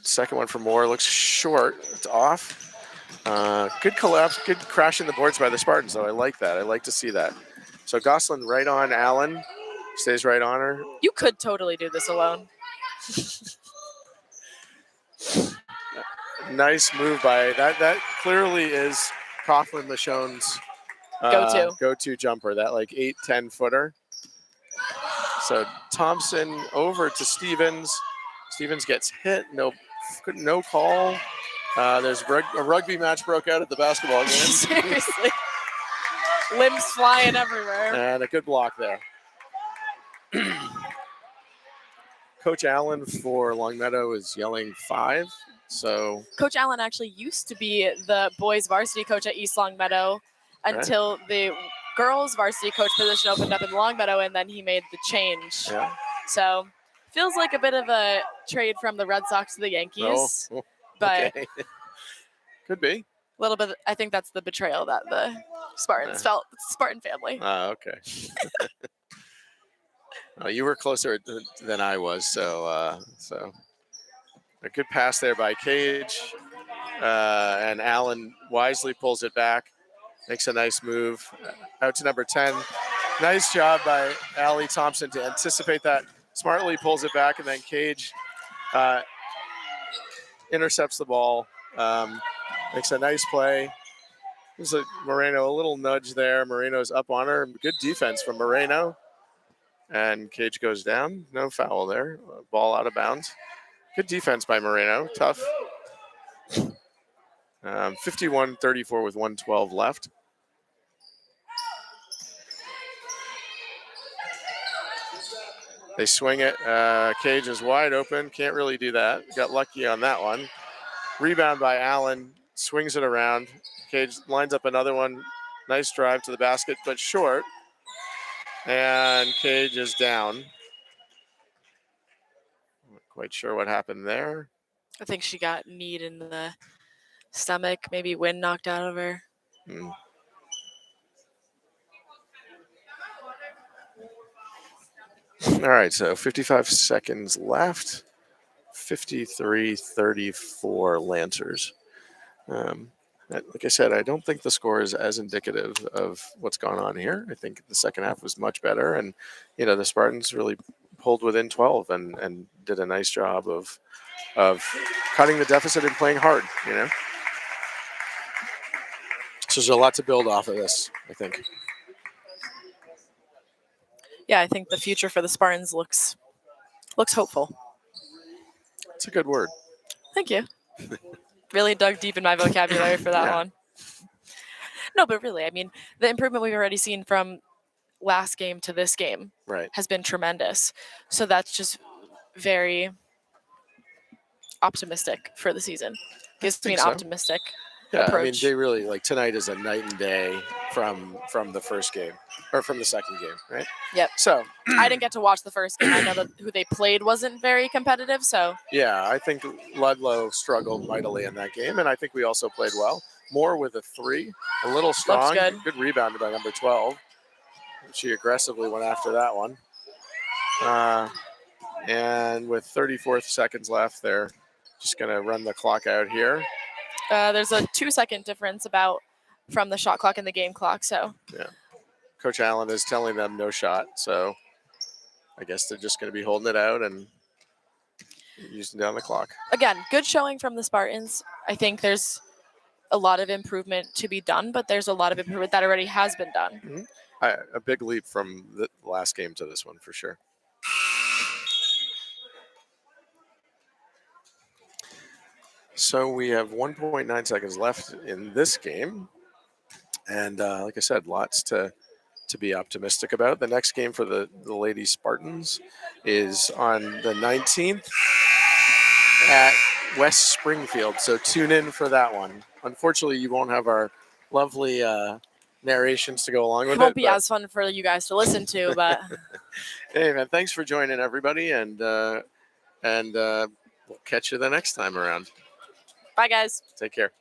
second one for Moore looks short. It's off. Good collapse, good crash in the boards by the Spartans, though. I like that. I like to see that. So Gosselin right on Allen, stays right on her. You could totally do this alone. Nice move by that clearly is Coughlin Michonne's go-to jumper, that like 8-10 footer. So Thompson over to Stevens. Stevens gets hit, no call. There's a rugby match broke out at the basketball game. Seriously. Limbs flying everywhere. And a good block there. Coach Allen for Longmeadow is yelling 5. So Coach Allen actually used to be the boys varsity coach at East Longmeadow until the girls varsity coach position opened up in Longmeadow, and then he made the change. Yeah. So feels like a bit of a trade from the Red Sox to the Yankees. But could be. A little bit. I think that's the betrayal that the Spartans felt. Spartan family. Okay. You were closer than I was, so a good pass there by Cage, and Allen wisely pulls it back, makes a nice move out to number 10. Nice job by Allie Thompson to anticipate that. Smartly pulls it back, and then Cage intercepts the ball, makes a nice play. There's Moreno, a little nudge there. Moreno's up on her. Good defense from Moreno. And Cage goes down. No foul there. Ball out of bounds. Good defense by Moreno. Tough. 51-34 with 1:12 left. They swing it. Cage is wide open. Can't really do that. Got lucky on that one. Rebound by Allen. Swings it around. Cage lines up another one. Nice drive to the basket, but short. And Cage is down. Not quite sure what happened there. I think she got kneed in the stomach, maybe wind knocked out of her. All right, so 55 seconds left. 53-34 Lancers. Like I said, I don't think the score is as indicative of what's gone on here. I think the second half was much better, and the Spartans really pulled within 12 and did a nice job of cutting the deficit and playing hard. So there's a lot to build off of this, I think. Yeah, I think the future for the Spartans looks hopeful. It's a good word. Thank you. Really dug deep in my vocabulary for that one. No, but really, I mean, the improvement we've already seen from last game to this game has been tremendous. So that's just very optimistic for the season. Gives me an optimistic approach. I mean, they really tonight is a night and day from the first game or from the second game, right? Yep. So I didn't get to watch the first game. I know that who they played wasn't very competitive. So yeah, I think Ludlow struggled mightily in that game, and I think we also played well. Moore with a 3, a little strong. Good rebound by number 12. She aggressively went after that one. And with 34 seconds left, they're just going to run the clock out here. There's a 2-second difference from the shot clock and the game clock. So yeah, Coach Allen is telling them no shot. So I guess they're just going to be holding it out and using down the clock. Again, good showing from the Spartans. I think there's a lot of improvement to be done, but there's a lot of improvement that already has been done. Mm-hmm. A big leap from the last game to this one for sure. So we have 1.9 seconds left in this game. And like I said, lots to be optimistic about. The next game for the Lady Spartans is on the 19th at West Springfield. So tune in for that one. Unfortunately, you won't have our lovely narrations to go along with it. It won't be as fun for you guys to listen to, but hey man, thanks for joining everybody, and we'll catch you the next time around. Bye guys. Take care.